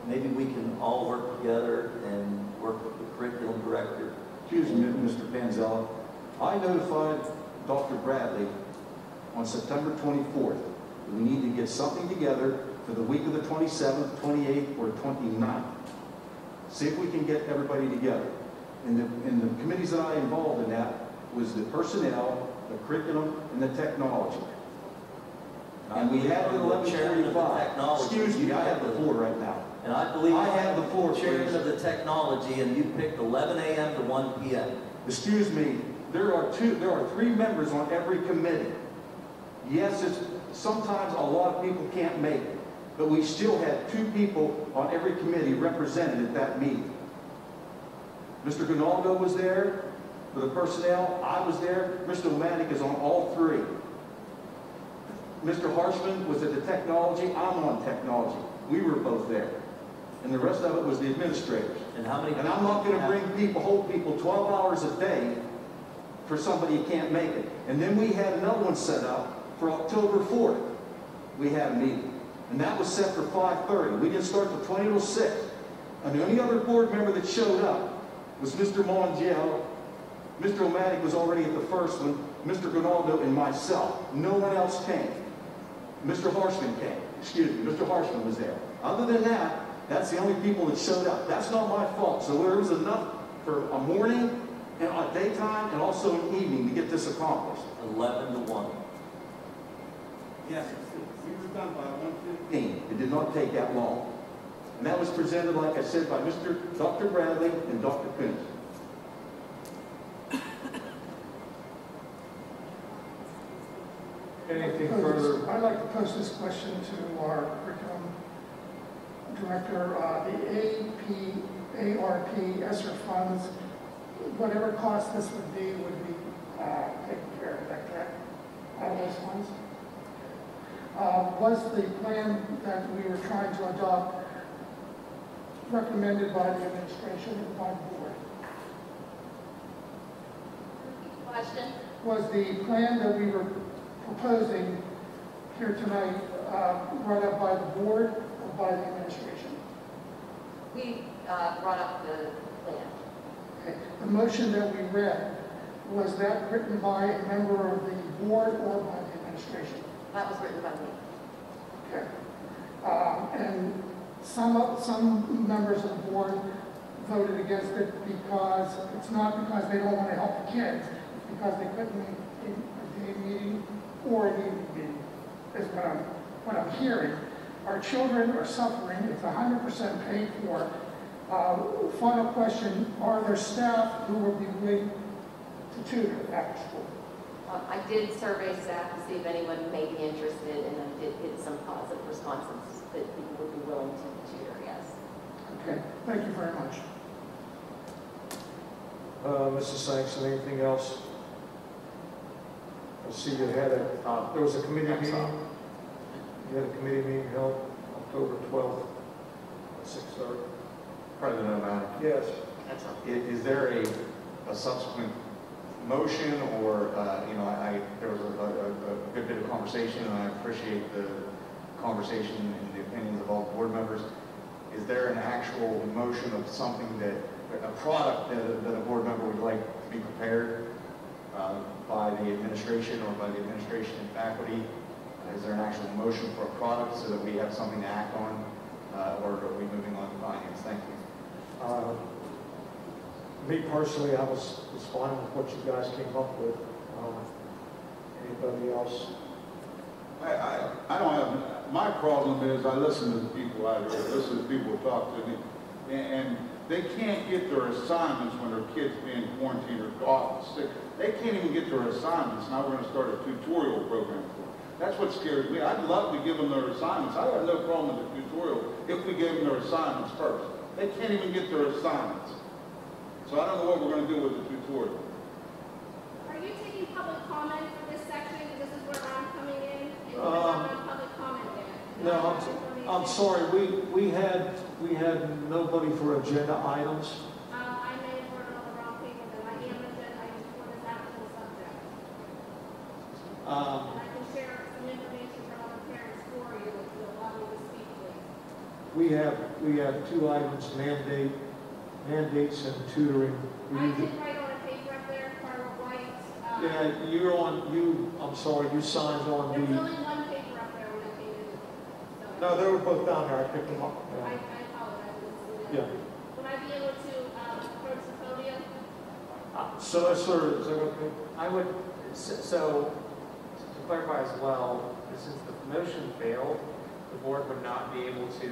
maybe we can all work together and work with the curriculum director. Excuse me, Mr. Panzella. I notified Dr. Bradley on September 24th that we need to get something together for the week of the 27th, 28th, or 29th. See if we can get everybody together. And the committees that I involved in that was the personnel, the curriculum, and the technology. And we had it at 11:45. Excuse me, I have the floor right now. And I believe I have the floor, chairman please. of the technology, and you picked 11 a.m. to 1 p.m. Excuse me, there are 3 members on every committee. Yes, sometimes a lot of people can't make it, but we still had 2 people on every committee represented at that meeting. Mr. Gonaldo was there for the personnel. I was there. Mr. O'Manick is on all 3. Mr. Harshman was at the technology. I'm on technology. We were both there. And the rest of it was the administrators. And how many? And I'm not going to bring hold people 12 hours a day for somebody who can't make it. And then we had another one set up for October 4th. We had a meeting. And that was set for 5:30. We didn't start till 20 till 6. And the only other board member that showed up was Mr. Mongiel. Mr. O'Manick was already at the first one. Mr. Gonaldo and myself. No one else came. Mr. Harshman came. Excuse me, Mr. Harshman was there. Other than that, that's the only people that showed up. That's not my fault. So there was enough for a morning and a daytime and also an evening to get this accomplished. 11 to 1. Yes, we were done by 1:15. It did not take that long. And that was presented, like I said, by Dr. Bradley and Dr. Coons. Anything further? I'd like to pose this question to our curriculum director. The ARP ESSER funds, whatever cost this would be taken care of. Is that correct? All those funds? Was the plan that we were trying to adopt recommended by the administration and by the board? Question? Was the plan that we were proposing here tonight brought up by the board or by the administration? We brought up the plan. Okay. The motion that we read, was that written by a member of the board or by the administration? That was written by me. Okay. And some members of the board voted against it because, it's not because they don't want to help the kids, it's because they couldn't make a day meeting or an evening meeting, is what I'm hearing. Our children are suffering, it's 100% paid for. Final question, are there staff who will be willing to tutor after school? I did survey staff to see if anyone may be interested, and I did get some positive responses that people would be willing to tutor, yes. Okay, thank you very much. Mrs. Sampson, anything else? I see you had there was a committee meeting. You had a committee meeting held October 12th at 6:30. President O'Malley, Yes. is there a subsequent motion or, there was a good bit of conversation, and I appreciate the conversation and the opinions of all board members. Is there an actual motion of something a product that a board member would like to be prepared by the administration or by the administration and faculty? Is there an actual motion for a product so that we have something to act on, or are we moving on to finance? Thank you. Me personally, I was fine with what you guys came up with. Anybody else? I don't have, my problem is I listen to the people out here, I listen to people talk to me, and they can't get their assignments when their kids being quarantined or off sick. They can't even get their assignments. Now we're going to start a tutorial program for them. That's what scares me. I'd love to give them their assignments. I have no problem with the tutorial if we gave them their assignments first. They can't even get their assignments. So I don't know what we're going to do with the tutorial. Are you taking public comment for this section? This is where I'm coming in, and you have no public comment there. No, I'm sorry. We had nobody for agenda items. I may have worded on the wrong paper, then I am agenda items for this actual subject. And I can share some information from other parents for you if you allow me to speak, please. We have two items: mandates and tutoring. I did write on a paper up there, Carla White. Yeah, you're on. I'm sorry. You signed on There was the. only one paper up there when I came in. So No, they were both down there. I picked them up. I apologize. Yeah. Would I be able to approach the podium? So, sir, is that okay? I would, so to clarify as well, since the motion failed, the board would not be able to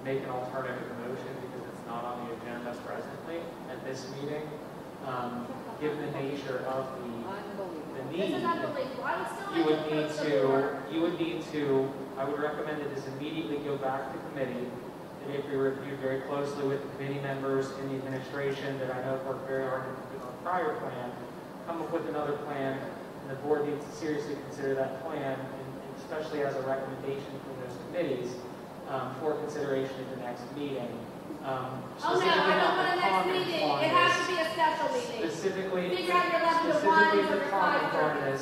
make an alternative motion because it's not on the agenda presently at this meeting. Given the nature of the This need, is unbelievable. I would still you like would need to, I would recommend that this immediately go back to committee. That if we reviewed very closely with the committee members in the administration that I know worked very hard on a prior plan, come up with another plan, and the board needs to seriously consider that plan, and especially as a recommendation from those committees for consideration at the next meeting. Oh no, I don't want a next meeting. It has to be a special meeting. Specifically, Figure out your 11 to 1 or your 5:30.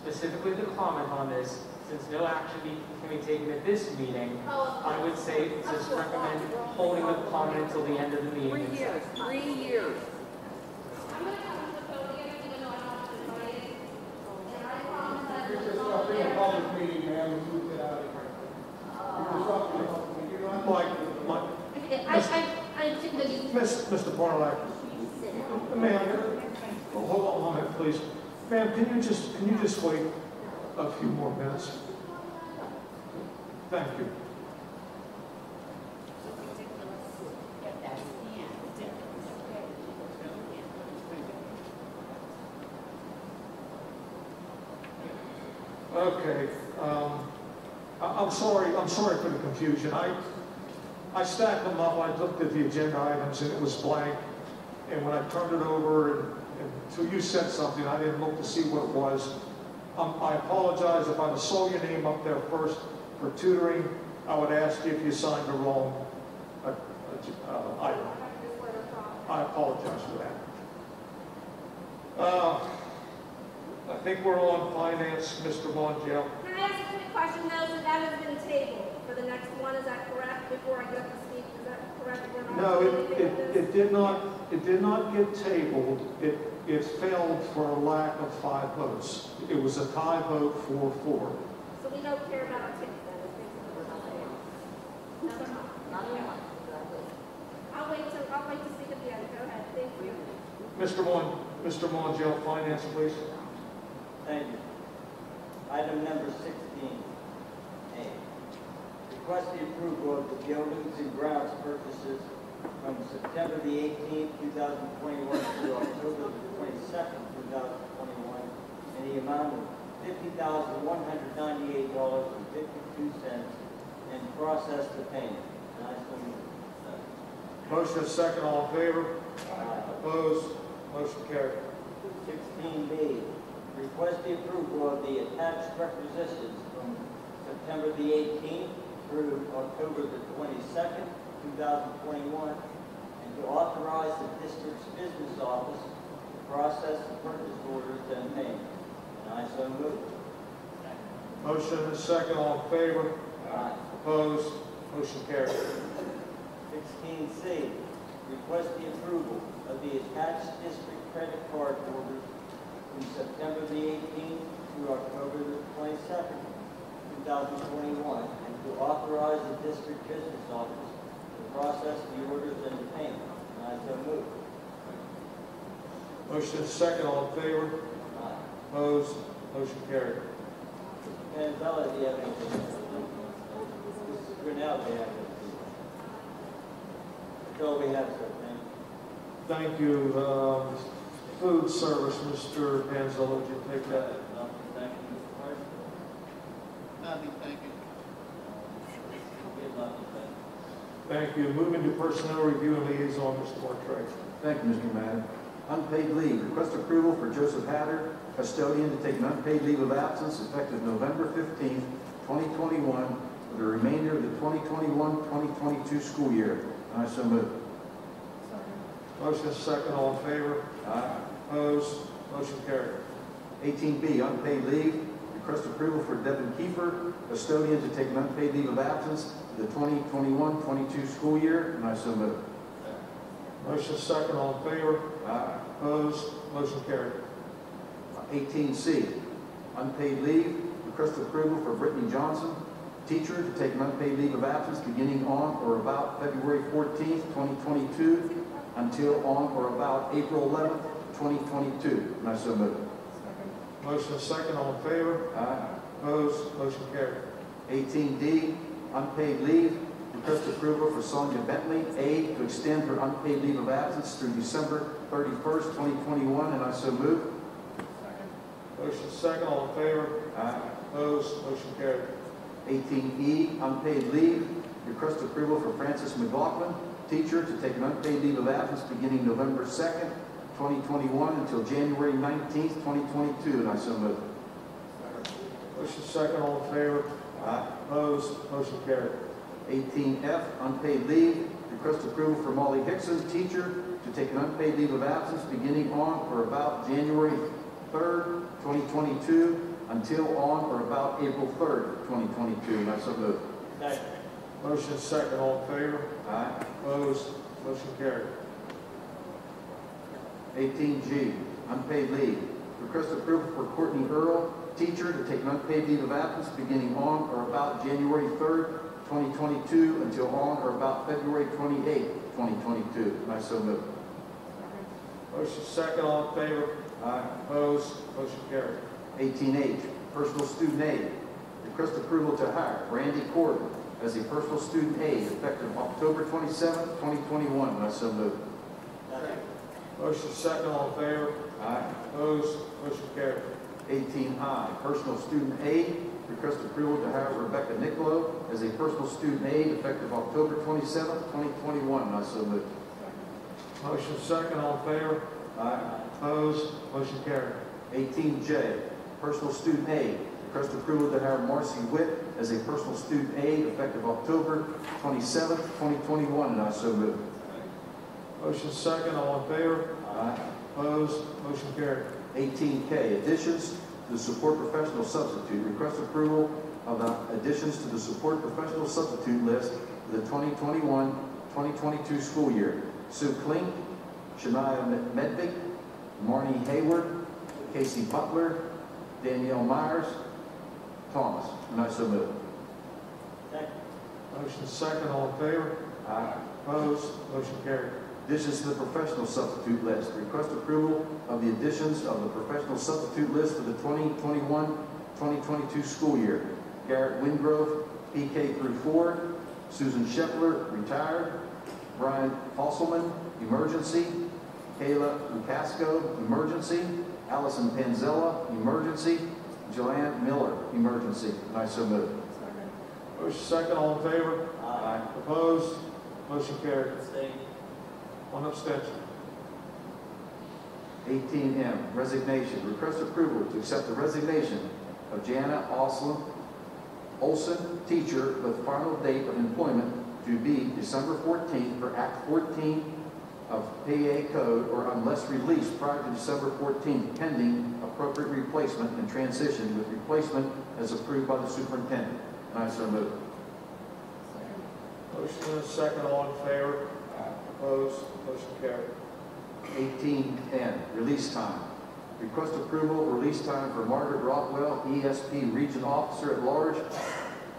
Specifically to comment on this, since no action can be taken at this meeting, Oh, I would say, just recommend holding the comment until the end of the meeting. 3 years, 3 years. I'm going to come to the podium even though I don't have to write it. And I promise I You're will disrupting a not. public meeting, man, we moved it out of here. You're disrupting a public meeting. You're not- I think that you. Mr. Barlack, ma'am, hold on a moment, please. Ma'am, can you just wait a few more minutes? Thank you. Okay. I'm sorry for the confusion. I stacked them up. I looked at the agenda items and it was blank. And when I turned it over and so you said something, I didn't look to see what it was. I apologize if I saw your name up there first for tutoring. I would ask you if you signed the wrong item. I apologize for that. I think we're on finance, Mr. Montiel. Can I ask a quick question though? So that has been tabled for the next one, is that correct? Before I get up to speak, is that correct? We're not No, doing anything with this? it did not get tabled. It failed for a lack of 5 votes. It was a tie vote 4-4. So we don't care about our tickets then? It's basically what I'm saying. No, they're not. Not yet. I'll wait Yeah, go ahead, thank you. Mr. Montiel, Finance, please. Thank you. Item number 16A. Request the approval of the buildings and grounds purchases from September the 18th, 2021 through October the 22nd, 2021, in the amount of $50,198.52 and process the payment. And I so move. Motion is second, all in favor? Aye. Opposed? Motion carried. 16B, request the approval of the attached requisitions from September the 18th through October the 22nd, 2021, and to authorize the district's business office to process the purchase orders and payment. And I so move. Motion is second, all in favor? Aye. Opposed? Motion carried. 16C, request the approval of the attached district credit card orders from September the 18th through October the 22nd, 2021, and to authorize the district business office to process the orders and the payment. And I so move. Motion is second, all in favor? Aye. Opposed? Motion carried. Mr. Manzella, do you have anything? Mrs. Grinnell, do you have anything? That's all we have, sir. Thank you. Thank you. Food service, Mr. Panzella, would you take that? Thank you, Mr. President. Nothing, thank you. Thank you. Moving to personnel review and liaison, Mr. Martray. Thank you, Mr. Madden. Unpaid leave. Request approval for Joseph Hatter, custodian, to take an unpaid leave of absence effective November 15th, 2021, for the remainder of the 2021-2022 school year. And I so move. Motion is second, all in favor? Aye. Opposed? Motion carried. 18B, unpaid leave. Request approval for Devin Kiefer, custodian, to take an unpaid leave of absence for the 2021-22 school year. And I so move. Motion is second, all in favor? Aye. Opposed? Motion carried. 18C, unpaid leave. Request approval for Brittany Johnson, teacher, to take an unpaid leave of absence beginning on or about February 14th, 2022, until on or about April 11th, 2022. And I so move. Motion is second, all in favor? Aye. Opposed? Motion carried. 18D, unpaid leave. Request approval for Sonia Bentley, aide, to extend her unpaid leave of absence through December 31st, 2021. And I so move. Motion is second, all in favor? Aye. Opposed? Motion carried. 18E, unpaid leave. Request approval for Francis McLaughlin, teacher, to take an unpaid leave of absence beginning November 2nd, 2021 until January 19th, 2022. And I so move. Motion is second, all in favor? Aye. Opposed? Motion carried. 18F, unpaid leave. Request approval for Molly Hickson, teacher, to take an unpaid leave of absence beginning on or about January 3rd, 2022 until on or about April 3rd, 2022. And I so move. Second. Motion is second, all in favor? Aye. Opposed? Motion carried. 18G, unpaid leave. Request approval for Courtney Earl, teacher, to take an unpaid leave of absence beginning on or about January 3rd, 2022 until on or about February 28th, 2022. And I so move. Motion is second, all in favor? Aye. Opposed? Motion carried. 18H, personal student aid. Request approval to hire Randy Corbin as a personal student aid effective October 27th, 2021. And I so move. Second. Motion is second, all in favor? Aye. Opposed? Motion carried. 18I, personal student aid. Request approval to hire Rebecca Nicolo as a personal student aid effective October 27th, 2021. And I so move. Motion is second, all in favor? Aye. Opposed? Motion carried. 18J, personal student aid. Request approval to hire Marcy Witt as a personal student aid effective October 27th, 2021. And I so move. Motion is second, all in favor? Aye. Opposed? Motion carried. 18K, additions to the support professional substitute. Request approval of additions to the support professional substitute list for the 2021-2022 school year. Sue Klink, Shania Medvik, Marnie Hayward, Casey Butler, Danielle Myers, Thomas. And I so move. Second. Motion is second, all in favor? Aye. Opposed? Motion carried. Additions to the professional substitute list. Request approval of the additions of the professional substitute list for the 2021-2022 school year. Garrett Wingrove, PK through 4. Susan Shepler, retired. Brian Fosselman, emergency. Kayla Lucasco, emergency. Allison Panzella, emergency. Joanne Miller, emergency. And I so move. Motion second, all in favor? Aye. Opposed? Motion carried. Abstain. One abstention. 18M, resignation. Request approval to accept the resignation of Jana Olson, teacher, with final date of employment to be December 14th for Act 14 of PA Code, or unless released prior to December 14th, pending appropriate replacement and transition, with replacement as approved by the superintendent. And I so move. Motion and a second, all in favor? Opposed? Motion carried. 18N, release time. Request approval of release time for Margaret Rockwell, ESP Region Officer at Large,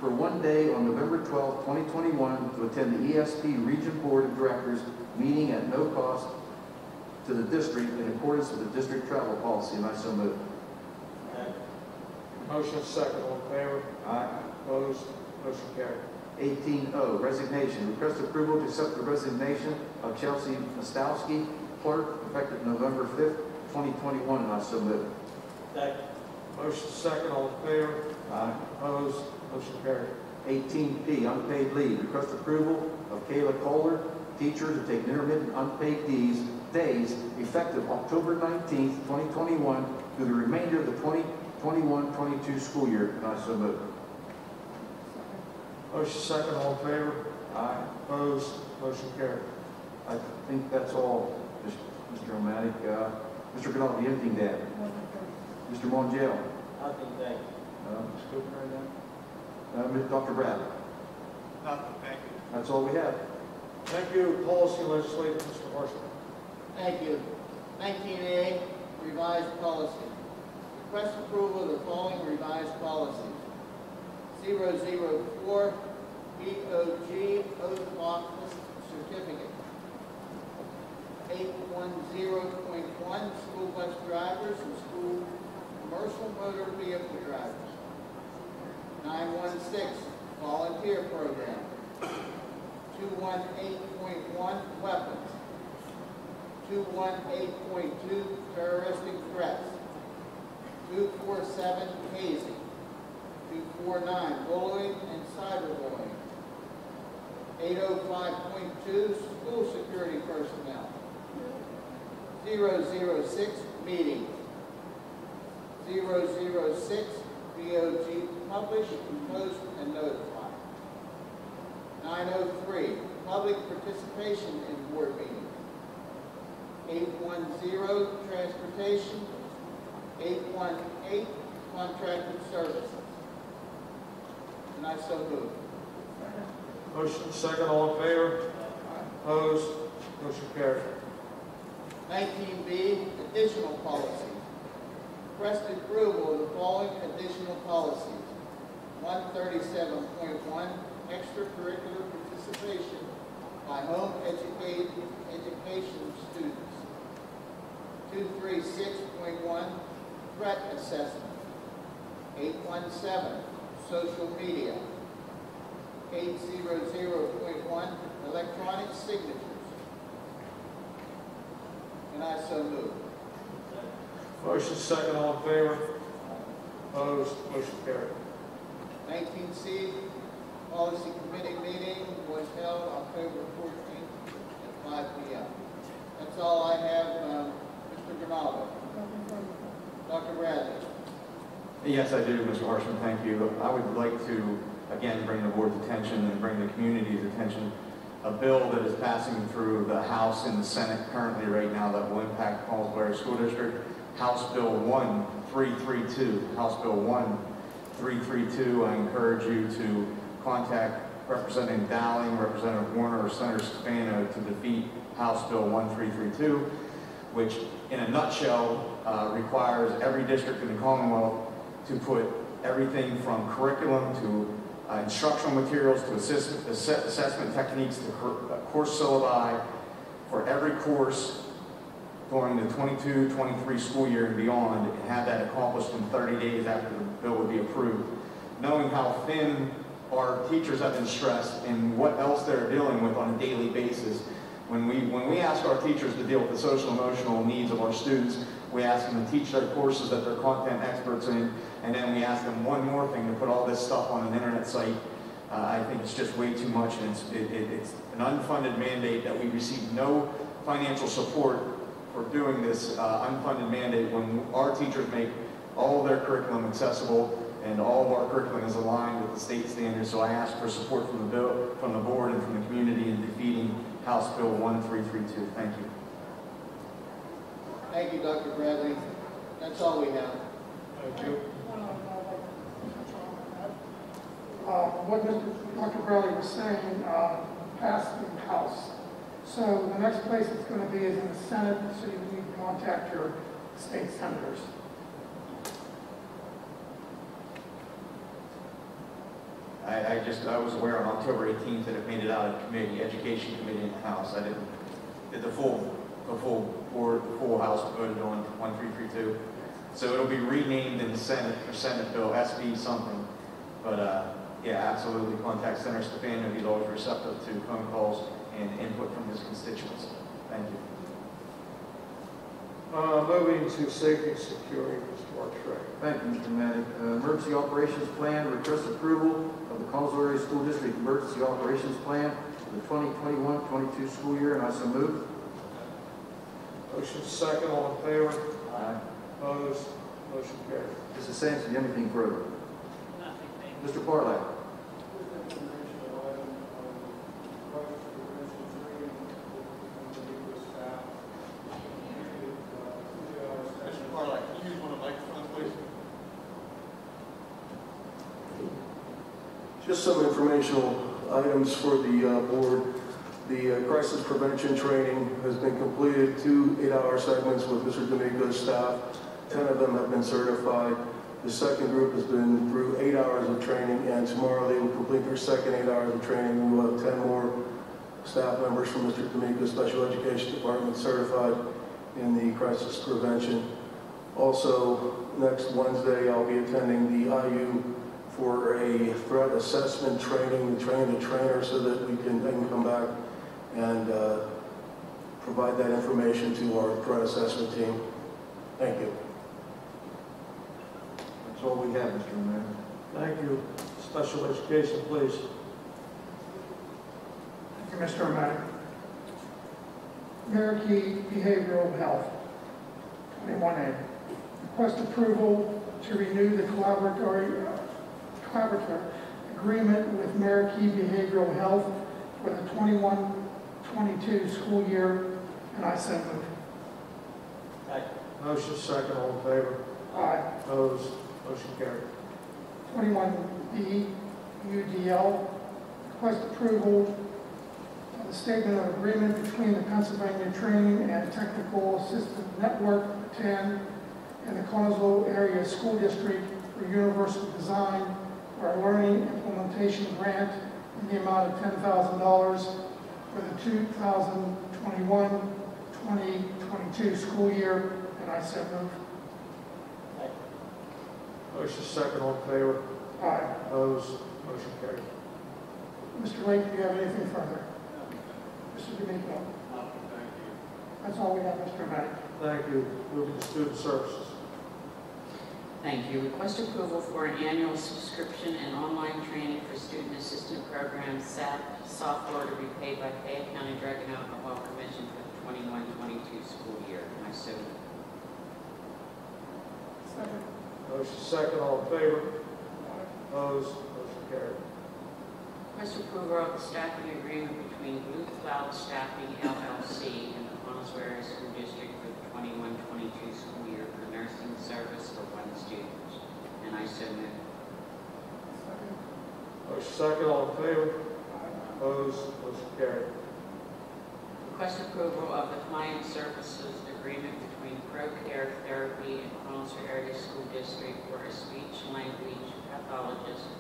for 1 day on November 12, 2021, to attend the ESP Region Board of Directors meeting at no cost to the district in accordance with the district travel policy, and I so move. Motion and second, all in favor? Aye. Opposed? Motion carried. 18O, resignation. Request approval to accept the resignation of Chelsea Mostowski, clerk, effective November 5th, 2021, and I so move. Motion second, all in favor? Aye. Opposed? Motion carried. 18P, unpaid leave. Request approval of Kayla Kohler, teacher, to take intermittent unpaid days effective October 19th, 2021 through the remainder of the 2021-22 school year, and I so move. Motion second, all in favor? Aye. Opposed? Motion carried. I think that's all, Mr. O'Matic. Mr. Canal, anything to add? Mr. Mongiel? Nothing, thank you. Ms. Cooper right now? Dr. Bradley? Nothing, thank you. That's all we have. Thank you. Policy legislator, Mr. Horstman. Thank you. 19A, revised policy. Request approval of the following revised policies. 004, EOG, oath of office certificate. 810.1, school bus drivers and school commercial motor vehicle drivers. 916, volunteer program. 218.1, weapons. 218.2, terroristic threats. 247, hazing. 249, bullying and cyberbullying. 805.2, school security personnel. 006, meetings. 006, BOG, publish, post, and notify. 903, public participation in board meetings. 810, transportation. 818, contracted services. And I so move. Motion second, all in favor? Opposed? Motion carried. 19B, additional policies. Requested approval of the following additional policies. 137.1, extracurricular participation by home education students. 236.1, threat assessment. 817, social media. 800.1, electronic signatures. And I so move. Motion second, all in favor? Opposed? Motion carried. 19C, policy committee meeting was held October 14th at 5 p.m. That's all I have, Mr. Grimaldo. Dr. Bradley. Yes, I do, Mr. Horstman, thank you. I would like to, again, bring the board's attention and bring the community's attention a bill that is passing through the House and the Senate currently right now that will impact Pauls Blair School District. House Bill 1332. House Bill 1332. I encourage you to contact Representative Dowling, Representative Warner, or Senator Spano to defeat House Bill 1332, which in a nutshell requires every district in the Commonwealth to put everything from curriculum to instructional materials to assessment techniques to course syllabi for every course during the 22-23 school year and beyond, and have that accomplished in 30 days after the bill would be approved. Knowing how thin our teachers have been stressed and what else they're dealing with on a daily basis, when we ask our teachers to deal with the social emotional needs of our students, we ask them to teach their courses that they're content experts in, and then we ask them one more thing, to put all this stuff on an internet site. I think it's just way too much, and it's an unfunded mandate that we receive no financial support for doing this unfunded mandate when our teachers make all of their curriculum accessible and all of our curriculum is aligned with the state standards. So I ask for support from the bill, from the board, and from the community in defeating House Bill 1332. Thank you. Thank you, Dr. Bradley. That's all we have. Thank you. What Dr. Bradley was saying passed in the House. So the next place it's going to be is in the Senate, so you need to contact your state senators. I was aware on October 18th that it made it out of committee, Education Committee in the House. I did the full board, the full House voted on 1332. So it'll be renamed in the Senate for Senate Bill SB something. But yeah, absolutely contact Senator Stefano. He's always receptive to phone calls and input from his constituents. Thank you. Moving to safety and security, Mr. Archer. Thank you, Mr. Maddock. Emergency Operations Plan, request approval of the Collinsville Area School District Emergency Operations Plan for the 2021-22 school year, and I so move. Motion second, all in favor? Aye. Opposed? Motion carried. Mrs. Sampson, anything further? Nothing, thank Mr. Parlak. Just some informational items for the board. The crisis prevention training has been completed, 2 8-hour segments with Mr. D'Amico's staff. 10 of them have been certified. The second group has been through 8 hours of training, and tomorrow they will complete their second 8 hours of training. We will have 10 more staff members from Mr. D'Amico's Special Education Department certified in the crisis prevention. Also, next Wednesday, I'll be attending the IU for a threat assessment training, to train the trainer so that they can come back and provide that information to our threat assessment team. Thank you. That's all we have, Mr. Mayor. Thank you. Special education, please. Thank you, Mr. O'Malley. Marquis Behavioral Health, 21A. Request approval to renew the collaborative agreement with Marquis Behavioral Health for the 21-22 school year, and I so move. Motion second, all in favor? Aye. Opposed? Motion carried. 21B, UDL, request approval of the statement of agreement between the Pennsylvania Training and Technical Assistance Network, TAN, and the Collinsville Area School District for Universal Design for a learning implementation grant in the amount of $10,000 for the 2021-2022 school year, and I so move. Motion second, all in favor? Aye. Opposed? Motion carried. Mr. Lake, do you have anything further? Mr. D'Amico? That's all we have, Mr. Maddock. Thank you. Moving to student services. Thank you. Request approval for an annual subscription and online training for student assistant program SAP software to be paid by Fayette County Drug and Alcohol Commission for the 21-22 school year. And I so move. Second. Motion second, all in favor? Opposed? Motion carried. Request approval of the staffing agreement between Blue Cloud Staffing LLC and the Collinsville Area School District for the 21-22 school year for nursing service for one student. And I so move. Motion second, all in favor? Opposed? Motion carried. Request approval of the client services agreement between ProCare Therapy and Collinsville Area School District for a speech-language pathologist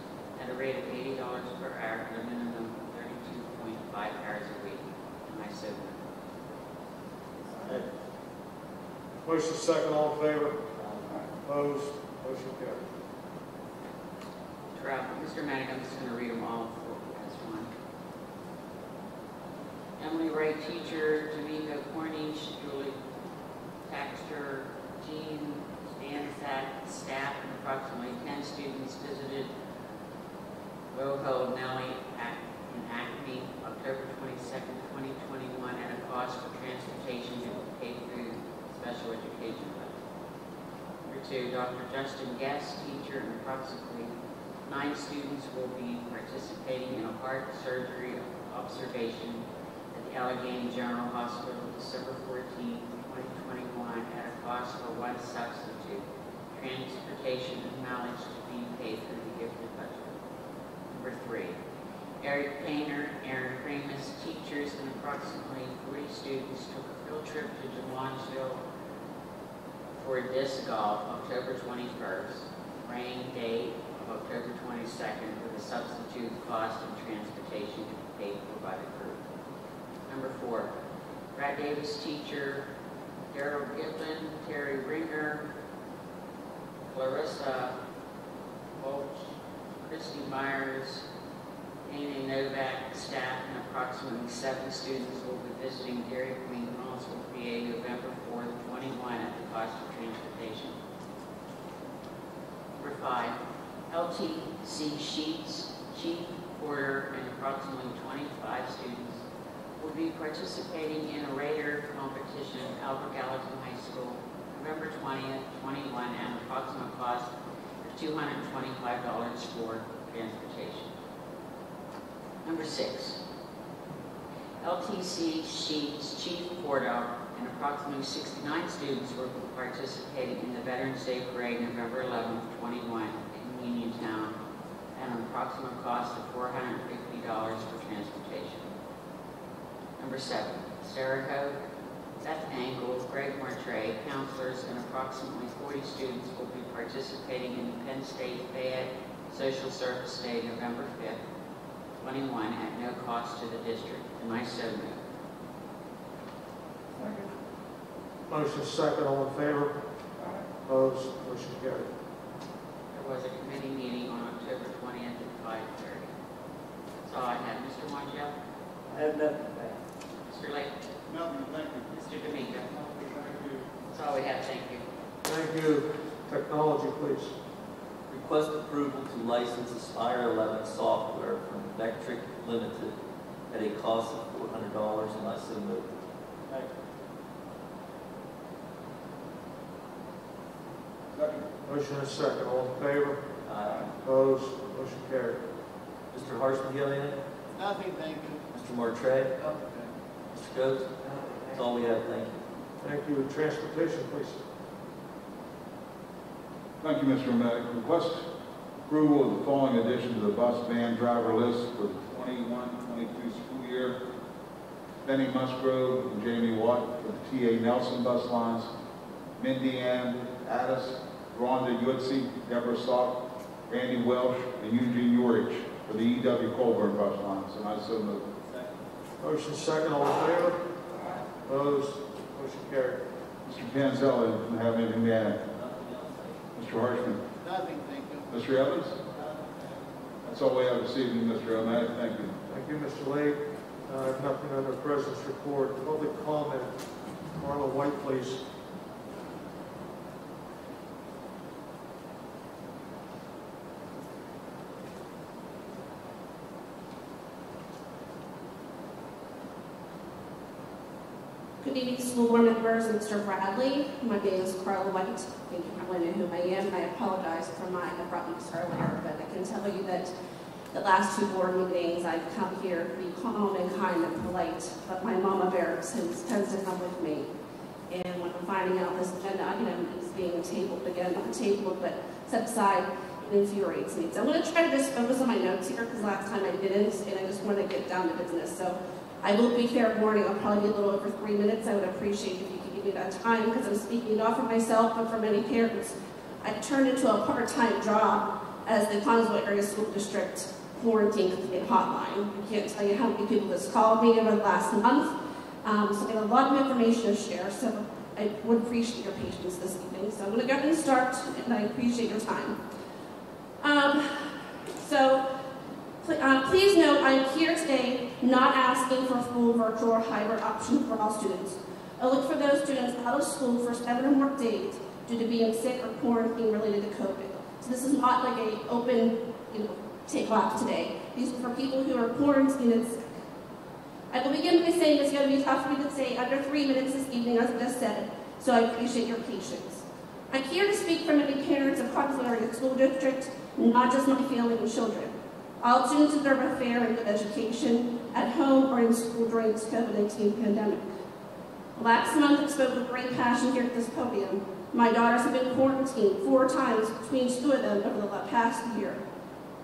at a rate of $80 per hour and a minimum of 32.5 hours a week. And I so move. Motion second, all in favor? Opposed? Motion carried. Travel, Mr. Maddox, I'm just going to read them all as one. Emily Wright, teacher, Jamaica Cornish, Julie Taxter, Jean Stanzak, staff, and approximately 10 students visited Boho Nelly in Acme, October 22nd, 2021, at a cost for transportation and paid through special education budget. Number 2, Dr. Justin Guest, teacher, and approximately 9 students will be participating in a heart surgery observation at the Allegheny General Hospital December 14, 2021, at a cost for one substitute, transportation and mileage to be paid through the gifted budget. Number 3, Eric Painter, Aaron Kramus, teachers, and approximately 40 students took a field trip to Jelonsville for disc golf October 21st, rain date of October 22nd, with a substitute cost and transportation to be paid for by the group. Number 4, Brad Davis, teacher, Daryl Gitlin, Terry Ringer, Clarissa Volch, Christy Myers, Amy Novak, staff, and approximately 7 students will be visiting Dairy Queen, Roswell, PA, November 4th, 21, at the cost of transportation. Number 5, LTC Sheets, Chief Porter, and approximately 25 students will be participating in a Raider competition at Albert Gallatin High School, November 20th, 21, at an approximate cost of $225 for transportation. Number 6, LTC Sheets Chief Porter and approximately 69 students will be participating in the Veterans Day Parade November 11th, 21 in Uniontown at an approximate cost of $450 for transportation. Number 7, Sarah Hogue, Beth Engel, Greg Martray, counselors, and approximately 40 students will be participating in the Penn State Fayette Social Service Day November 5th, 21 at no cost to the district. And I so move. Motion second, all in favor? Opposed? Motion carried. There was a committee meeting on October 20th at 5:30. That's all I have. Mr. Montiel? I have nothing. Mr. Lake? Nothing, thank you. Mr. D'Amico? Thank you. That's all we have. Thank you. Thank you. Technology, please. Request approval to license Aspire 11 software from Vectric Limited at a cost of $400, and I so move. Second. Motion is second, all in favor? Opposed? Motion carried. Mr. Harshman, you have anything? Nothing, thank you. Mr. Martray? Mr. Coates? That's all we have, thank you. Thank you. Transportation, please. Thank you, Mr. Maddox. Request approval of the following addition to the bus van driver list for the 21-22 school year. Benny Musgrove and Jamie Watt for the T.A. Nelson bus lines. Mindy Ann Addis, Rhonda Yutzi, Deborah Salk, Randy Welsh, and Eugene Urich for the E.W. Colburn bus lines, and I so move. Motion second, all in favor? Opposed? Motion carried. Mr. Panzella, do you have anything to add? Mr. Harshman? Nothing, thank you. Mr. Evans? That's all we have this evening, Mr. O'Malley. Thank you. Thank you, Mr. Lake. I have nothing under President's report. Public comment. Marla White, please. Good evening, school board members and Mr. Bradley. My name is Carla White. I think you probably know who I am, and I apologize for my abruptness earlier, but I can tell you that the last 2 board meetings I've come here to be calm and kind and polite, but my mama bear tends to come with me. And when I'm finding out this agenda item is being tabled again, not tabled, but set aside, it infuriates me. So I'm going to try to just focus on my notes here, because last time I didn't, and I just want to get down to business. So I will be fair warning, I'll probably be a little over 3 minutes. I would appreciate if you could give me that time, because I'm speaking not for myself, but for many parents. I've turned into a part-time job as the Connersville Area School District quarantine hotline. I can't tell you how many people that's called me over the last month. So I have a lot of information to share, so I would appreciate your patience this evening. So I'm going to go ahead and start, and I appreciate your time. Please note, I'm here today not asking for a full virtual or hybrid option for all students. I look for those students out of school for 7 or more days due to being sick or quarantine related to COVID. So this is not like an open, take off today. These are for people who are quarantined and sick. I will begin by saying it's going to be tough for me to say under 3 minutes this evening, as I just said, so I appreciate your patience. I'm here to speak for many parents of Clarksville Area School District, not just my family and children. All students deserve a fair and good education at home or in school during this COVID-19 pandemic. Last month, I spoke with great passion here at this podium. My daughters have been quarantined 4 times between 2 of them over the past year.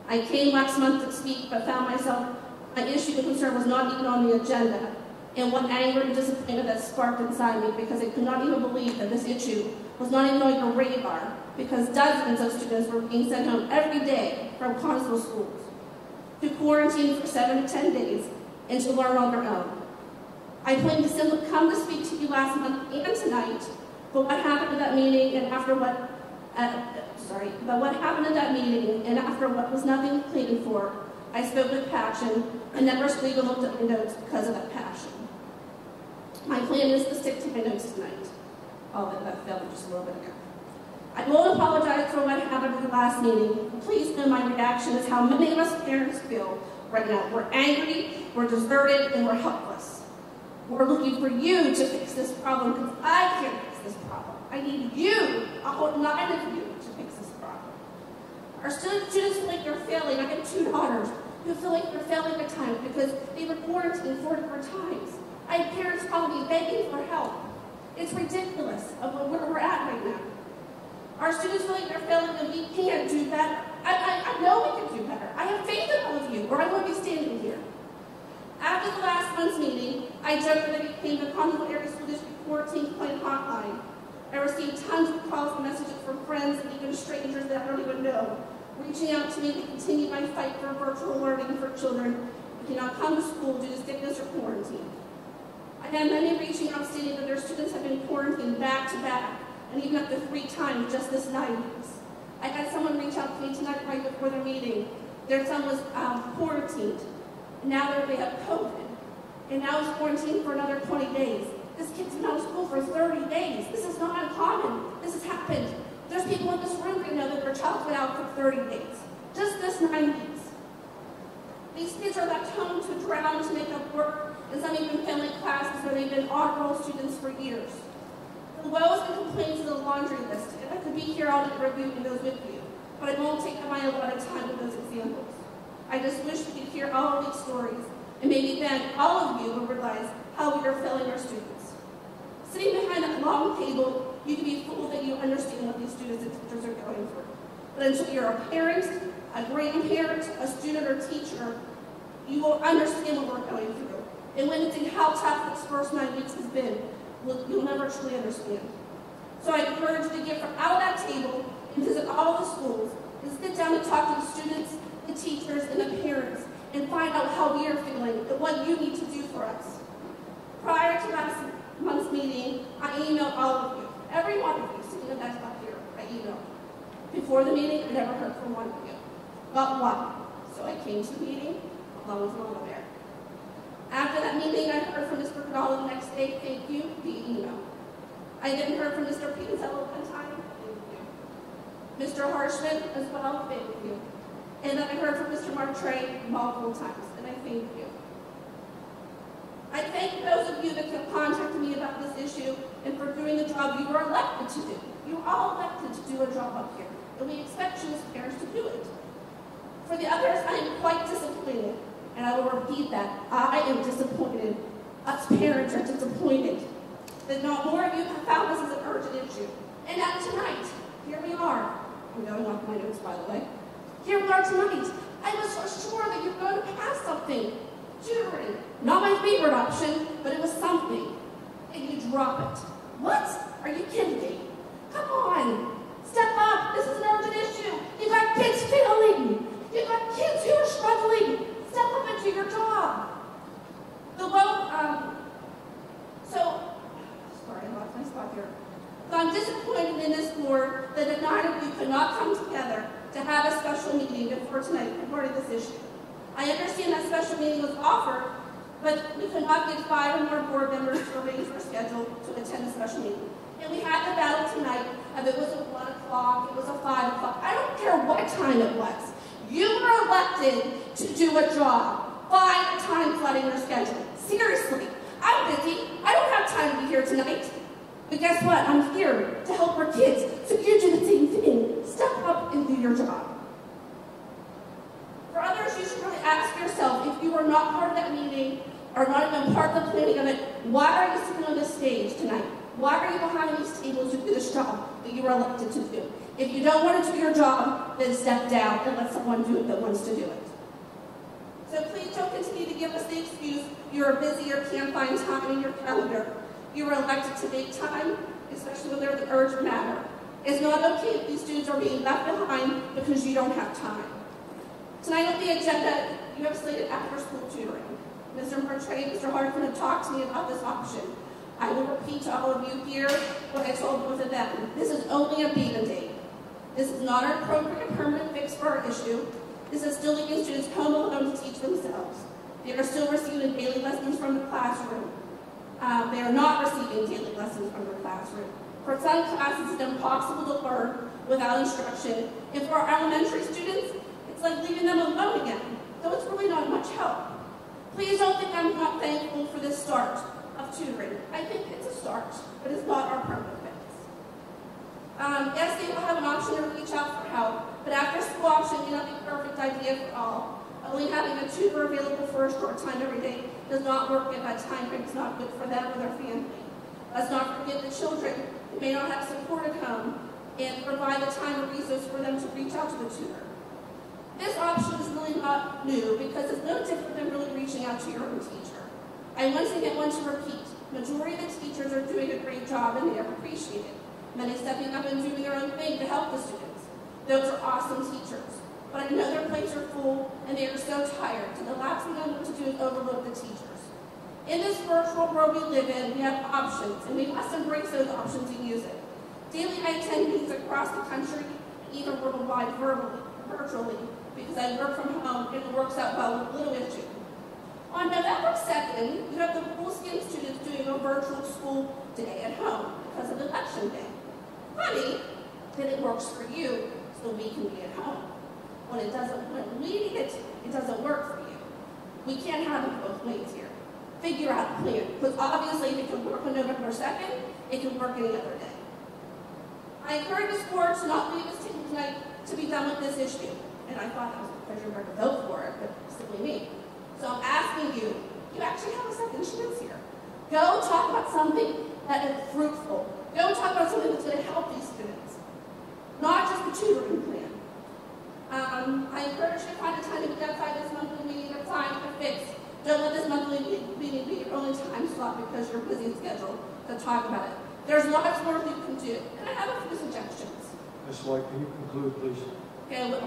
I came last month to speak, but found myself my issue and concern was not even on the agenda, and what anger and disappointment that sparked inside me because I could not even believe that this issue was not even on your radar because dozens of students were being sent home every day from Clarksville schools to quarantine for 7 to 10 days and to learn on their own. I planned to simply come to speak to you last month and tonight, but what happened at that meeting and after what happened at that meeting and after what was nothing planned for, I spoke with passion and never even looked at my notes because of that passion. My plan is to stick to my notes tonight. That fell just a little bit ago. I won't apologize for what happened at the last meeting. Please know my reaction is how many of us parents feel right now. We're angry, we're deserted, and we're helpless. We're looking for you to fix this problem because I can't fix this problem. I need you, a whole 9 of you, to fix this problem. Our students feel like they're failing. I have 2 daughters who feel like they're failing at times because they were quarantined 4 different times. I have parents calling me begging for help. It's ridiculous of where we're at right now. Our students feel like they're failing and we can't do better. I know we can do better. I have faith in all of you or I wouldn't be standing here. After the last month's meeting, I joked that it became the Clarksville Area School District 14 complaint hotline. I received tons of calls and messages from friends and even strangers that I don't even know, reaching out to me to continue my fight for virtual learning for children who cannot come to school due to sickness or quarantine. I had many reaching out stating that their students have been quarantined back to back, and even up to 3 times just this 9 weeks. I had someone reach out to me tonight right before the meeting. Their son was quarantined. Now they have COVID, and now he's quarantined for another 20 days. This kid's been out of school for 30 days. This is not uncommon. This has happened. There's people in this room right now that their child's been out for 30 days. Just this 9 weeks. These kids are left home to drown to make up work, and some even failing classes where they've been honor roll students for years. The woes and complaints is a laundry list, and I could be here all night reviewing those with you, but I won't take up my allotted time with those examples. I just wish we could hear all of these stories, and maybe then all of you will realize how we are failing our students. Sitting behind that long table, you can be fooled that you understand what these students and teachers are going through. But until you're a parent, a grandparent, a student, or teacher, you will understand what we're going through. And witnessing how tough this first 9 weeks has been, you'll never truly understand. So I encourage you to get out of that table and visit all the schools and sit down and talk to the students, the teachers, and the parents and find out how we are feeling and what you need to do for us. Prior to last month's meeting, I emailed all of you, every one of you sitting in that spot here, I emailed. Before the meeting, I never heard from one of you. Not one. So I came to the meeting, along with Mama there. After that meeting, I heard from Mr. Cadallo the next day, thank you, via email. I then heard from Mr. Pinzello one time, thank you. Mr. Harshman as well, thank you. And then I heard from Mr. Martre multiple times, and I thank you. I thank those of you that have contacted me about this issue and for doing the job you are elected to do. You are all elected to do a job up here, and we expect you as parents to do it. For the others, I am quite disappointed, and I will repeat that. I am disappointed. Us parents are disappointed that not more of you have found this as an urgent issue. And now tonight, here we are. I'm going off my notes, by the way. Here we are tonight. I was so sure that you're going to pass something. Tutoring. Not my favorite option, but it was something. And you drop it. What? Are you kidding me? Come on. Step up. This is an urgent issue. You got kids failing. You got kids who are struggling. Step up into your job. could not come together to have a special meeting before tonight regarding this issue. I understand that special meeting was offered, but we could not get 5 or more board members to arrange for schedule to attend the special meeting. And we had the battle tonight of it was at 1 o'clock, it was at 5 o'clock. I don't care what time it was. You were elected to do a job. Find a time slotting your schedule. Seriously, I'm busy. I don't have time to be here tonight. But guess what? I'm here to help our kids. So you do the same thing. Step up and do your job. For others, you should really ask yourself, if you are not part of that meeting or not even part of the planning of it, why are you sitting on this stage tonight? Why are you behind these tables to do this job that you were elected to do? If you don't want to do your job, then step down and let someone do it that wants to do it. So please don't continue to give us the excuse you're busy or can't find time in your calendar. You were elected to make time, especially when there's an urgent matter. It's not okay if these students are being left behind because you don't have time. Tonight on the agenda, you have slated after-school tutoring. Mr. Martre and Mr. Hart are going to talk to me about this option. I will repeat to all of you here what I told both of them. This is only a band-aid. This is not an appropriate permanent fix for our issue. This is still leaving students home alone to teach themselves. They are still receiving daily lessons from the classroom. They are not receiving daily lessons from the classroom. For some classes, it's impossible to learn without instruction. And for our elementary students, it's like leaving them alone again. So it's really not much help. Please don't think I'm not thankful for this start of tutoring. I think it's a start, but it's not our permanent fix. Yes, they will have an option to reach out for help, but after school option may not be a perfect idea for all. Only having a tutor available for a short time every day does not work if that time frame is not good for them or their family. Let's not forget the children who may not have support at home and provide the time or resource for them to reach out to the tutor. This option is really not new because it's no different than really reaching out to your own teacher. I once again want to repeat, majority of the teachers are doing a great job and they are appreciated. Many stepping up and doing their own thing to help the students. Those are awesome teachers. But I know their plates are full and they are so tired, so the last thing I want to do is overlook the teachers. In this virtual world we live in, we have options, and we must embrace those options and use it. Daily I attend meetings across the country, even worldwide virtually, because I work from home and it works out well with little issue. On November 2nd, you have the full-skin students doing a virtual school day at home because of election day. Funny that it works for you so we can be at home. When we need it, it doesn't work for you. We can't have it both ways here. Figure out a plan, because obviously if it can work on November 2nd, it can work any other day. I encourage this board to not leave this table tonight to be done with this issue. And I thought that was because you're going to vote for it, but simply me. So I'm asking you, you actually have a second chance here. Go talk about something that is fruitful. Go talk about something that's going to help these students. Not just the tutoring plan. I encourage you to find a time to meet outside this monthly meeting or find a fix. Don't let this monthly meeting be your only time slot because you're busy scheduled to talk about it. There's lots more you can do. And I have a few suggestions. Ms. White, can you conclude, please? Okay, a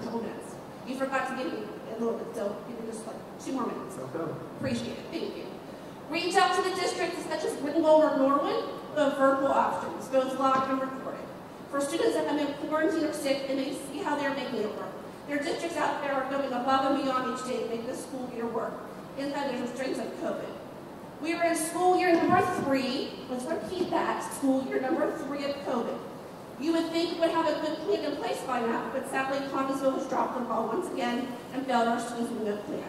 couple minutes. You forgot to give me a little bit, so give me just like 2 more minutes. Okay. Appreciate it. Thank you. Reach out to the districts such as Ringgold or Norwood with verbal options, both live and recorded. For students that have been quarantined or sick, and they see how they're making it work. There are districts out there are going above and beyond each day to make this school year work, inside the restraints of COVID. We are in school year number 3. Let's repeat that. School year number 3 of COVID. You would think we would have a good plan in place by now, but sadly, Thomasville has dropped the ball once again and failed our students with no plan.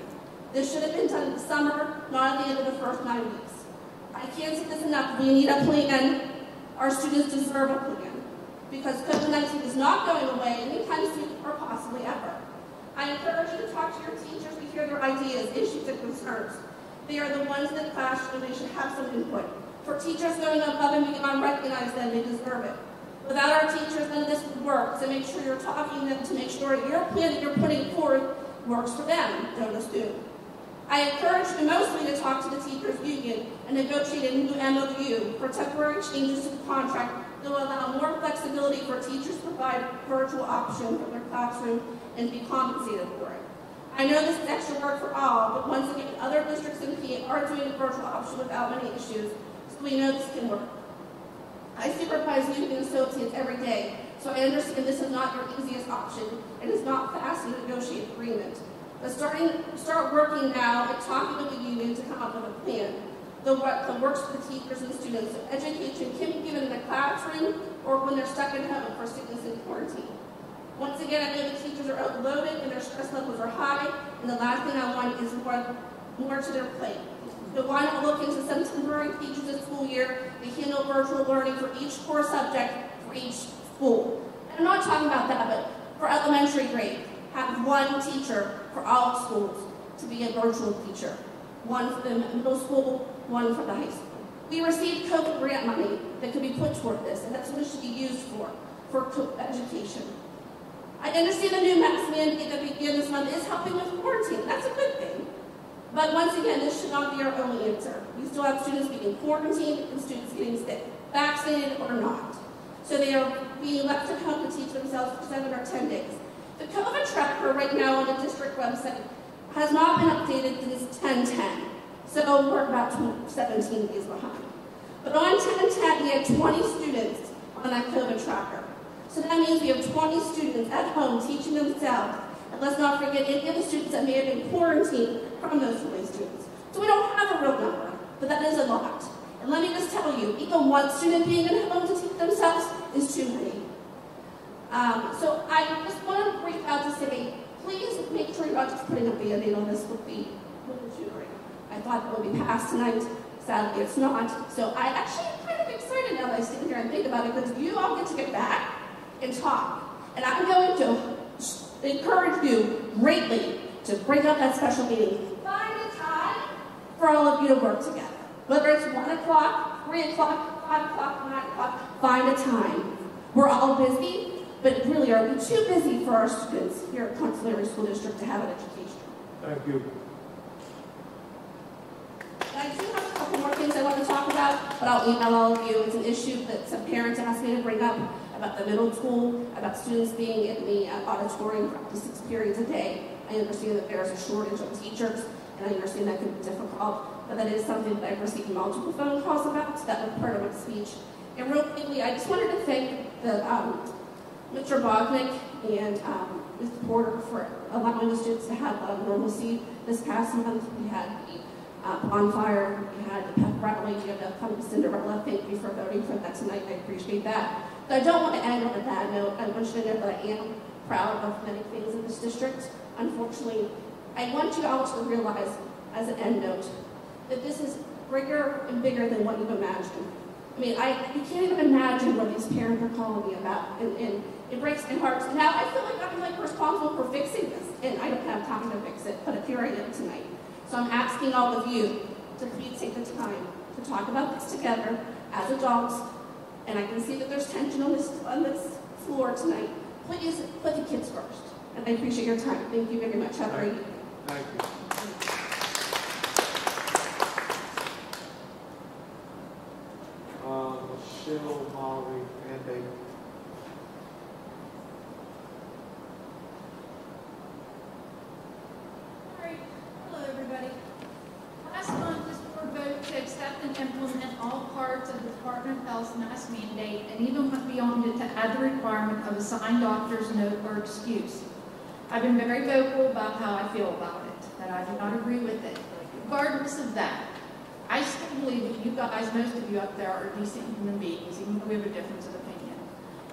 This should have been done in the summer, not at the end of the first 9 weeks. I can't say this enough. We need a plan. Our students deserve a plan. Because COVID-19 is not going away anytime soon or possibly ever. I encourage you to talk to your teachers to hear their ideas, issues, and concerns. They are the ones in the classroom, and they should have some input. For teachers going above and beyond, recognize them, they deserve it. Without our teachers, none of this would work, so make sure you're talking to them to make sure your plan that you're putting forward works for them, don't assume. I encourage you mostly to talk to the teachers union and negotiate a new MOU for temporary changes to the contract that will allow more flexibility for teachers to provide virtual options for their classroom and be compensated for it. I know this is extra work for all, but once again, other districts in PA are doing a virtual option without many issues, so we know this can work. I supervise union associates every day, so I I understand this is not your easiest option. It is not fast to negotiate agreement. But start working now and talking with the union to come up with a plan that works for the teachers and students. So education can be given in the classroom or when they're stuck at home for sickness and quarantine. Once again, I know the teachers are overloaded and their stress levels are high, and the last thing I want is more to their plate. So why not look into some temporary teachers this school year to handle virtual learning for each core subject for each school? And I'm not talking about that, but for elementary grade, have one teacher for all schools to be a virtual teacher. One for the middle school, one for the high school. We received COVID grant money that could be put toward this, and that's what it should be used for education. I understand the new mask mandate that began this month is helping with quarantine. That's a good thing. But once again, this should not be our only answer. We still have students being quarantined and students getting sick, vaccinated or not. So they are being left at home to teach themselves for 7 or 10 days. The COVID tracker right now on the district website has not been updated since 10/10. So we're about 17 days behind. But on 10/10, we had 20 students on that COVID tracker. So that means we have 20 students at home teaching themselves. And let's not forget any of the students that may have been quarantined from those 20 students. So we don't have a real number, but that is a lot. And let me just tell you, even one student being at home to teach themselves is too many. So I just want to reach out to say, please make sure you're not just putting a Band-Aid on this with the tutoring. I thought it would be passed tonight. Sadly, it's not. So I actually am kind of excited now that I sit here and think about it, because you all get to get back and talk. And I'm going to encourage you greatly to bring up that special meeting. Find a time for all of you to work together. Whether it's 1 o'clock, 3 o'clock, 5 o'clock, 9 o'clock, find a time. We're all busy, but really, are we too busy for our students here at Consolatory School District to have an education? Thank you. I do have a couple more things I want to talk about, but I'll email all of you. It's an issue that some parents asked me to bring up about the middle school, about students being in the auditorium for up to 6 periods a day. I understand that there's a shortage of teachers, and I understand that could be difficult, but that is something that I've received multiple phone calls about, so that was part of my speech. And real quickly, I just wanted to thank Mr. Bognick and Mr. Porter for allowing the students to have normalcy this past month. We had the bonfire, we had the pep rally, we had the upcoming Cinderella. Thank you for voting for that tonight. I appreciate that. But I don't want to end on a bad note. I want you to know that I am proud of many things in this district. Unfortunately, I want you all to realize, as an end note, that this is bigger and bigger than what you've imagined. I mean, you can't even imagine what these parents are calling me about, and it breaks my heart. Now I feel like I'm responsible for fixing this, and I don't have time to fix it, but here I am tonight. So I'm asking all of you to please take the time to talk about this together as adults, and I can see that there's tension on this floor tonight. Please put the kids first, and I appreciate your time. Thank you very much. Have a great evening. Thank you. Michelle, Molly, and David. Hello, everybody. Last month, this board voted to accept and implement all parts of the Department of Health's mask mandate, and even went beyond it to add the requirement of a signed doctor's note or excuse. I've been very vocal about how I feel about it, that I do not agree with it. Regardless of that, I still believe that you guys, most of you up there, are decent human beings, even though we have a difference of opinion.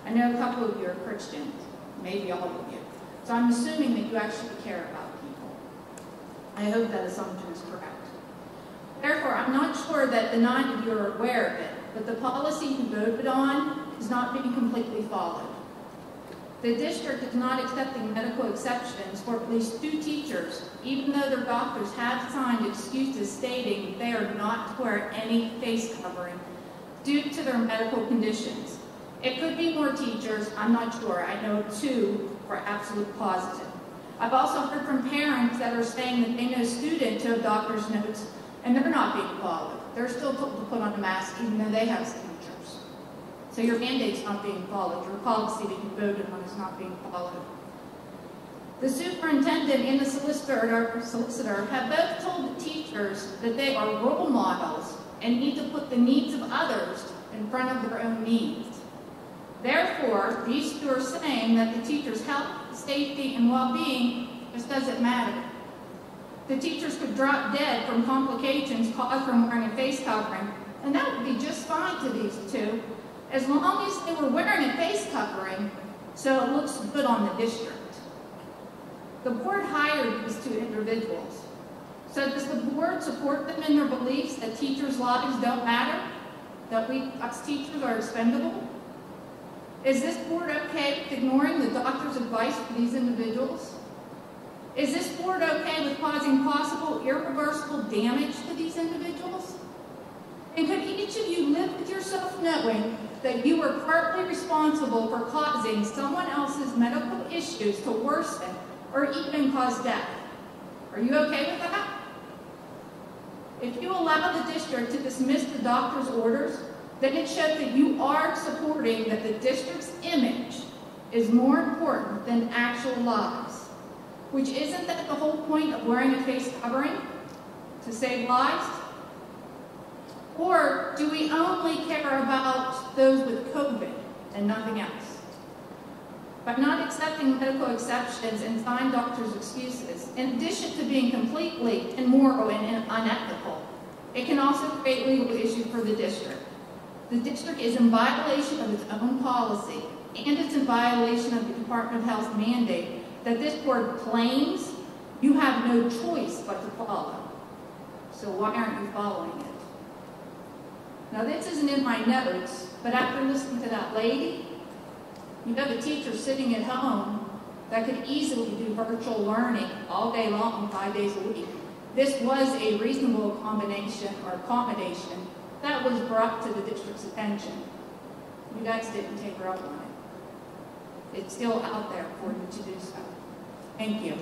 I know a couple of you are Christians, maybe all of you. So I'm assuming that you actually care about people. I hope that assumption is correct. Therefore, I'm not sure that the 9 of you are aware of it, but the policy you voted on is not being completely followed. The district is not accepting medical exceptions for at least 2 teachers, even though their doctors have signed excuses stating they are not to wear any face covering due to their medical conditions. It could be more teachers, I'm not sure. I know 2 for absolute positive. I've also heard from parents that are saying that they know students who have doctor's notes and they're not being followed. They're still told to put on a mask even though they have signatures. So your mandate's not being followed. Your policy that you voted on is not being followed. The superintendent and the solicitor have both told the teachers that they are role models and need to put the needs of others in front of their own needs. Therefore, these two are saying that the teacher's health, safety, and well-being just doesn't matter. The teachers could drop dead from complications caused from wearing a face covering, and that would be just fine to these two, as long as they were wearing a face covering so it looks good on the district. The board hired these two individuals. So does the board support them in their beliefs that teachers' lives don't matter? That we, us teachers, are expendable? Is this board okay with ignoring the doctor's advice for these individuals? Is this board okay with causing possible irreversible damage to these individuals? And could each of you live with yourself knowing that you were partly responsible for causing someone else's medical issues to worsen or even cause death? Are you okay with that? If you allow the district to dismiss the doctor's orders, then it shows that you are supporting that the district's image is more important than actual lives. Which isn't that the whole point of wearing a face covering? To save lives? Or do we only care about those with COVID and nothing else? By not accepting medical exceptions and fine doctors' excuses, in addition to being completely immoral and unethical, it can also create legal issues for the district. The district is in violation of its own policy, and it's in violation of the Department of Health's mandate that this board claims you have no choice but to follow. So why aren't you following it? Now this isn't in my notes, but after listening to that lady, you have a teacher sitting at home that could easily do virtual learning all day long, 5 days a week. This was a reasonable combination or accommodation that was brought to the district's attention. You guys didn't take her up on it. It's still out there for you to do so. Thank you.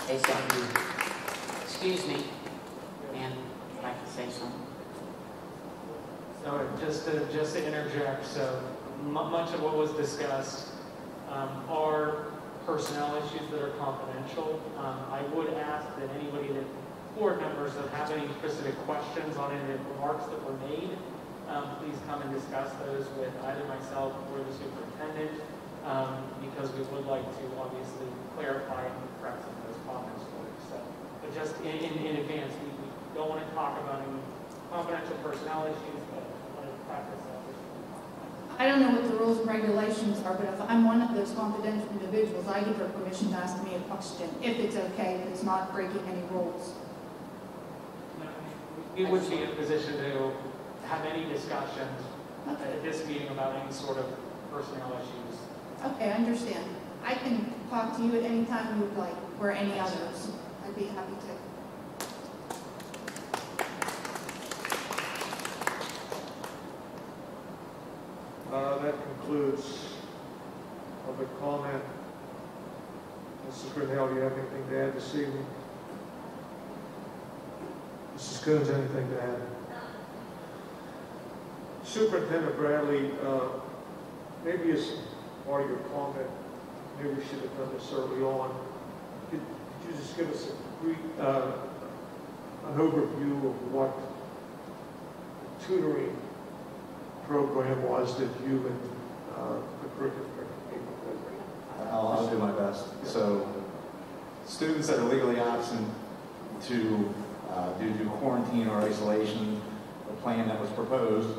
Say something. Excuse me, ma'am, I'd like to say something. So just to interject, so much of what was discussed are personnel issues that are confidential. I would ask that anybody that board members that have any specific questions on any of the remarks that were made, please come and discuss those with either myself or the superintendent, because we would like to obviously clarify and correct some of those comments for you. So, but just in advance, we don't want to talk about any confidential personnel issues, but want to practice that. I don't know what the rules and regulations are, but if I'm one of those confidential individuals, I give her permission to ask me a question, if it's okay, if it's not breaking any rules. We wouldn't be in a position to have any discussions at this meeting about any sort of personnel issues. Okay, I understand. I can talk to you at any time you would like, or any others. I'd be happy to. That concludes public comment. Mrs. Grinnell, do you have anything to add this evening? Mrs. Coons, anything to add? Superintendent Bradley, maybe as part of your comment, maybe we should have done this early on. Could you just give us a brief, an overview of what the tutoring program was that you and the curriculum people did? I'll do my best. So, students that are legally absent due to quarantine or isolation, the plan that was proposed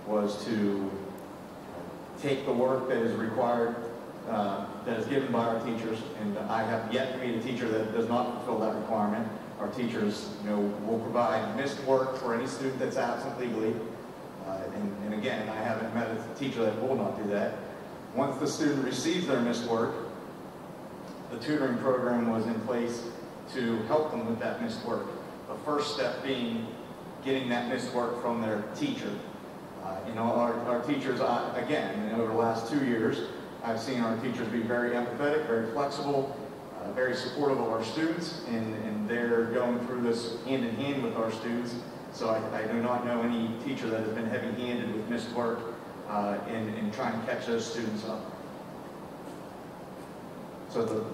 was to take the work that is required, that is given by our teachers, and I have yet to meet a teacher that does not fulfill that requirement. Our teachers, will provide missed work for any student that's absent legally. And again, I haven't met a teacher that will not do that. Once the student receives their missed work, the tutoring program was in place to help them with that missed work. The first step being getting that missed work from their teacher. Our teachers, again, over the last 2 years, I've seen our teachers be very empathetic, very flexible, very supportive of our students, and they're going through this hand in hand with our students. So I do not know any teacher that has been heavy-handed with missed work in trying to catch those students up. So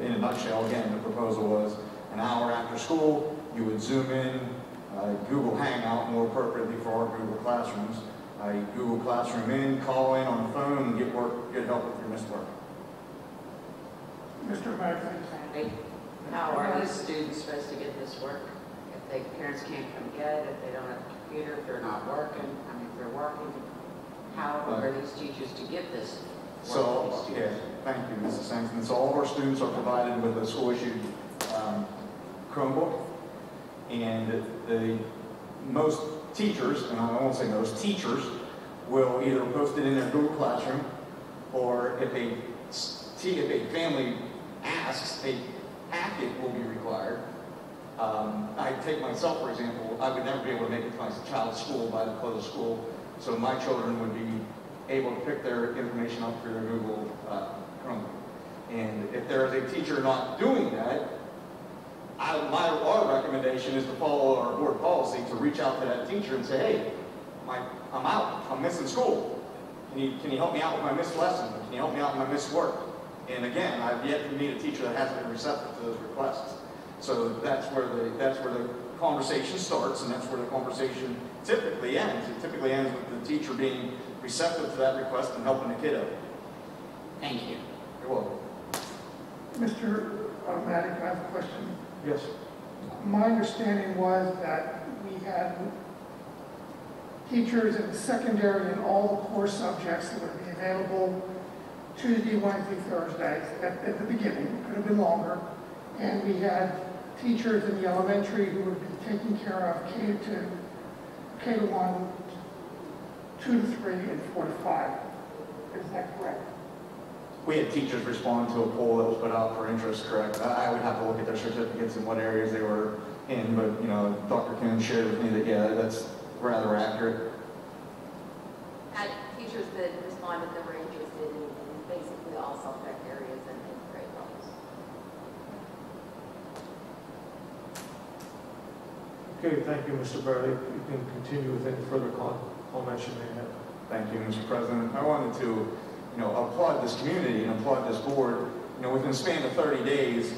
in a nutshell, again, the proposal was an hour after school, you would Zoom in, Google Hangout more appropriately for our Google Classrooms, You Google Classroom in, call in on the phone, and get help if you missed work. Mr. Mackey. Hey, how are these students supposed to get this work? If parents can't come get it, if they don't have a computer, if they're not working, if they're working, how are these teachers to get this? So, yeah, thank you, Mrs. Sampson. So all of our students are provided with a school-issued Chromebook, and most teachers, and I won't say most, teachers will either post it in their Google Classroom, or if a family asks, a packet will be required. I take myself, for example, I would never be able to make it to my child's school by the close of school, so my children would be able to pick their information up through their Google Chromebook. And if there is a teacher not doing that, our recommendation is to follow our board policy to reach out to that teacher and say, hey, I'm out, I'm missing school. Can you help me out with my missed lesson? Can you help me out with my missed work? And again, I've yet to meet a teacher that hasn't been receptive to those requests. So that's where the conversation starts, and that's where the conversation typically ends. It typically ends with the teacher being receptive to that request and helping the kiddo. Thank you. You're welcome. Mr. Maddock, I have a question. Yes. My understanding was that we had teachers in secondary in all the core subjects that would be available Tuesday, Wednesday, Thursday at the beginning. It could have been longer. And we had teachers in the elementary who would be taking care of K to 1, 2 to 3, and 4 to 5. Is that correct? We had teachers respond to a poll that was put out for interest, correct? I would have to look at their certificates and what areas they were in, but Dr. Kuhn shared with me that, yeah, that's rather accurate. Had teachers that responded that were interested in basically all subject areas and grade levels. Okay, thank you, Mr. Barley. You can continue with any further comments you may have. Thank you, Mr. President. I wanted to applaud this community and applaud this board. Within the span of 30 days,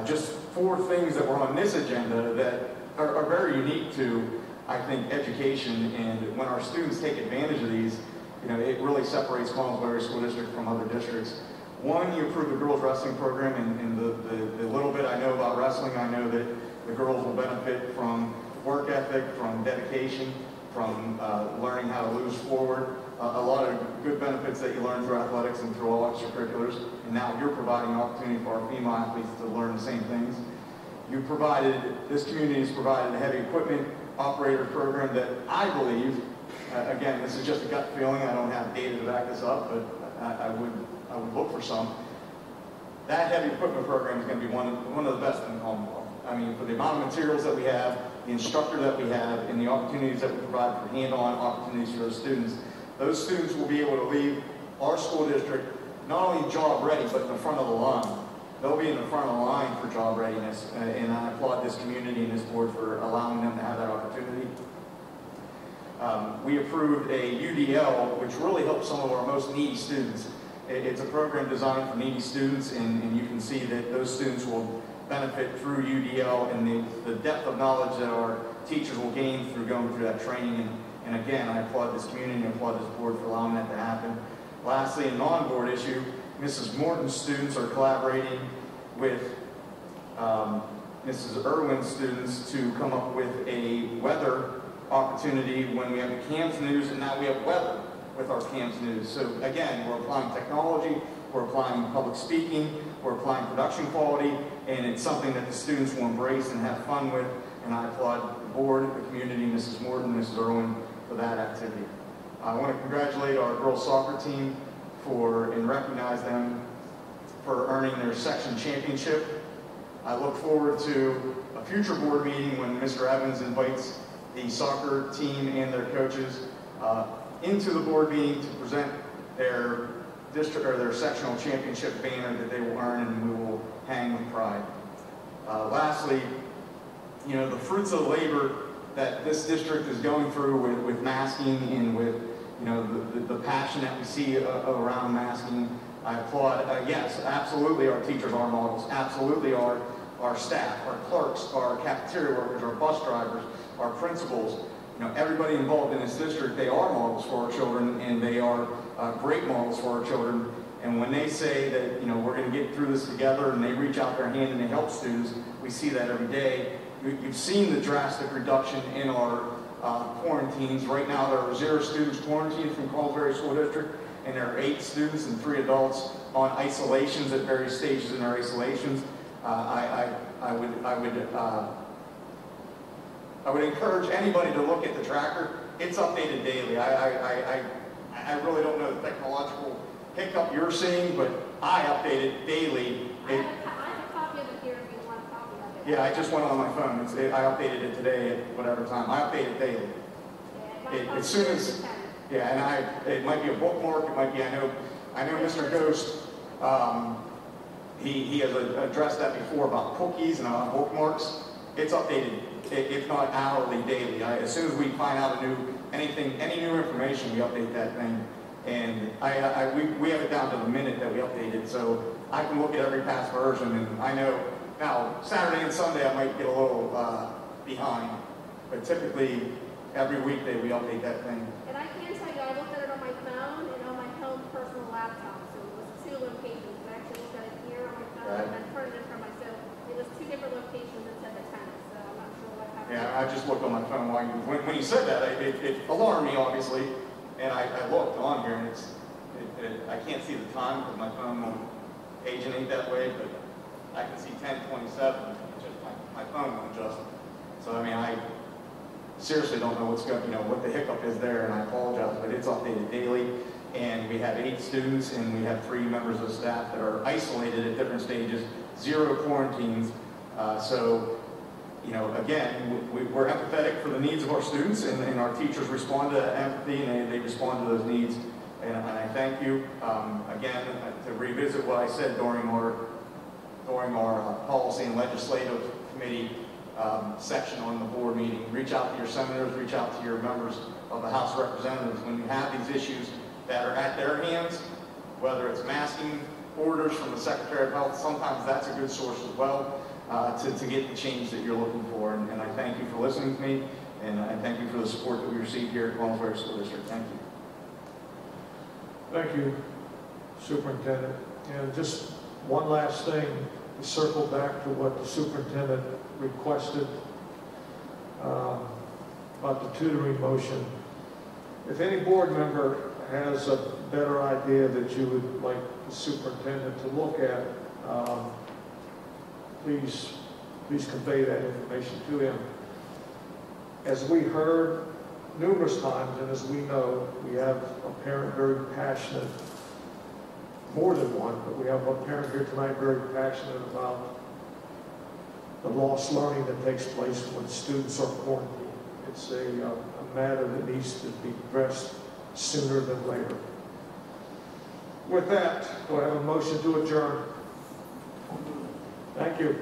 just 4 things that were on this agenda that are very unique to, I think, education. And when our students take advantage of these, it really separates Columbus School District from other districts. One, you approve the girls wrestling program, and the little bit I know about wrestling, I know that the girls will benefit from work ethic, from dedication, from learning how to lose forward. A lot of good benefits that you learn through athletics and through all extracurriculars, and now you're providing an opportunity for our female athletes to learn the same things. This community has provided a heavy equipment operator program that I believe, again, this is just a gut feeling, I don't have data to back this up, but I would look for some. That heavy equipment program is going to be one of the best in the Commonwealth. I mean, for the amount of materials that we have, the instructor that we have, and the opportunities that we provide for hand-on opportunities for those students will be able to leave our school district not only job ready, but in the front of the line. They'll be in the front of the line for job readiness, and I applaud this community and this board for allowing them to have that opportunity. We approved a UDL, which really helps some of our most needy students. It's a program designed for needy students, and you can see that those students will benefit through UDL and the depth of knowledge that our teachers will gain through going through that training. And again, I applaud this community and applaud this board for allowing that to happen. Lastly, a non-board issue, Mrs. Morton's students are collaborating with Mrs. Irwin's students to come up with a weather opportunity when we have the CAMS News, and now we have weather with our CAMS News. So again, we're applying technology, we're applying public speaking, we're applying production quality, and it's something that the students will embrace and have fun with, and I applaud the board, the community, Mrs. Morton, Mrs. Irwin, for that activity. I want to congratulate our girls soccer team and recognize them for earning their section championship. I look forward to a future board meeting when Mr. Evans invites the soccer team and their coaches into the board meeting to present their district or their sectional championship banner that they will earn, and we will hang with pride. Lastly, the fruits of labor that this district is going through with masking and with the passion that we see around masking, I applaud. Yes, absolutely our teachers are models, absolutely our staff, our clerks, our cafeteria workers, our bus drivers, our principals, everybody involved in this district, they are models for our children, and they are great models for our children. And when they say that, we're going to get through this together, and they reach out their hand and they help students, we see that every day. You've seen the drastic reduction in our quarantines. Right now, there are 0 students quarantined from Collinsville School District, and there are 8 students and 3 adults on isolations at various stages in their isolations. I would encourage anybody to look at the tracker. It's updated daily. I really don't know the technological hiccup you're seeing, but I update it daily. I have a copy of it here if you want a copy of it. Yeah, I just went on my phone. I updated it today at whatever time. I update it daily. As soon as, and it might be a bookmark. It might be, I know Mr. Ghost, he has addressed that before about cookies and bookmarks. It's updated, if not hourly, daily. As soon as we find out any new information, we update that thing. And we have it down to the minute that we update it, so I can look at every past version, and I know, now, Saturday and Sunday I might get a little behind, but typically every weekday we update that thing. And I can tell you, I looked at it on my phone and on my home personal laptop, so it was 2 locations. I actually looked at it here on my phone, and then printed it from myself. It was 2 different locations instead of 10, so I'm not sure what happened. Yeah, I just looked on my phone when you said that, it alarmed me, obviously. And I looked on here, and I can't see the time because my phone won't paginate that way, but I can see 10:27. Just my phone won't adjust. So I mean, I seriously don't know what the hiccup is there, and I apologize, but it's updated daily. And we have 8 students, and we have 3 members of staff that are isolated at different stages, 0 quarantines. Again, we're empathetic for the needs of our students, and our teachers respond to empathy, and they respond to those needs. And I thank you again to revisit what I said during our policy and legislative committee section on the board meeting. Reach out to your senators, reach out to your members of the House of Representatives when you have these issues that are at their hands, whether it's masking orders from the Secretary of Health. Sometimes that's a good source as well. To get the change that you're looking for. And I thank you for listening to me, and I thank you for the support that we received here at Collinsville School District. Thank you. Thank you, Superintendent. And just one last thing, to circle back to what the superintendent requested about the tutoring motion. If any board member has a better idea that you would like the superintendent to look at, please convey that information to him. As we heard numerous times, and as we know, we have a parent very passionate, more than one, but we have a parent here tonight very passionate about the lost learning that takes place when students are quarantined. It's a matter that needs to be addressed sooner than later. With that, do I have a motion to adjourn? Thank you.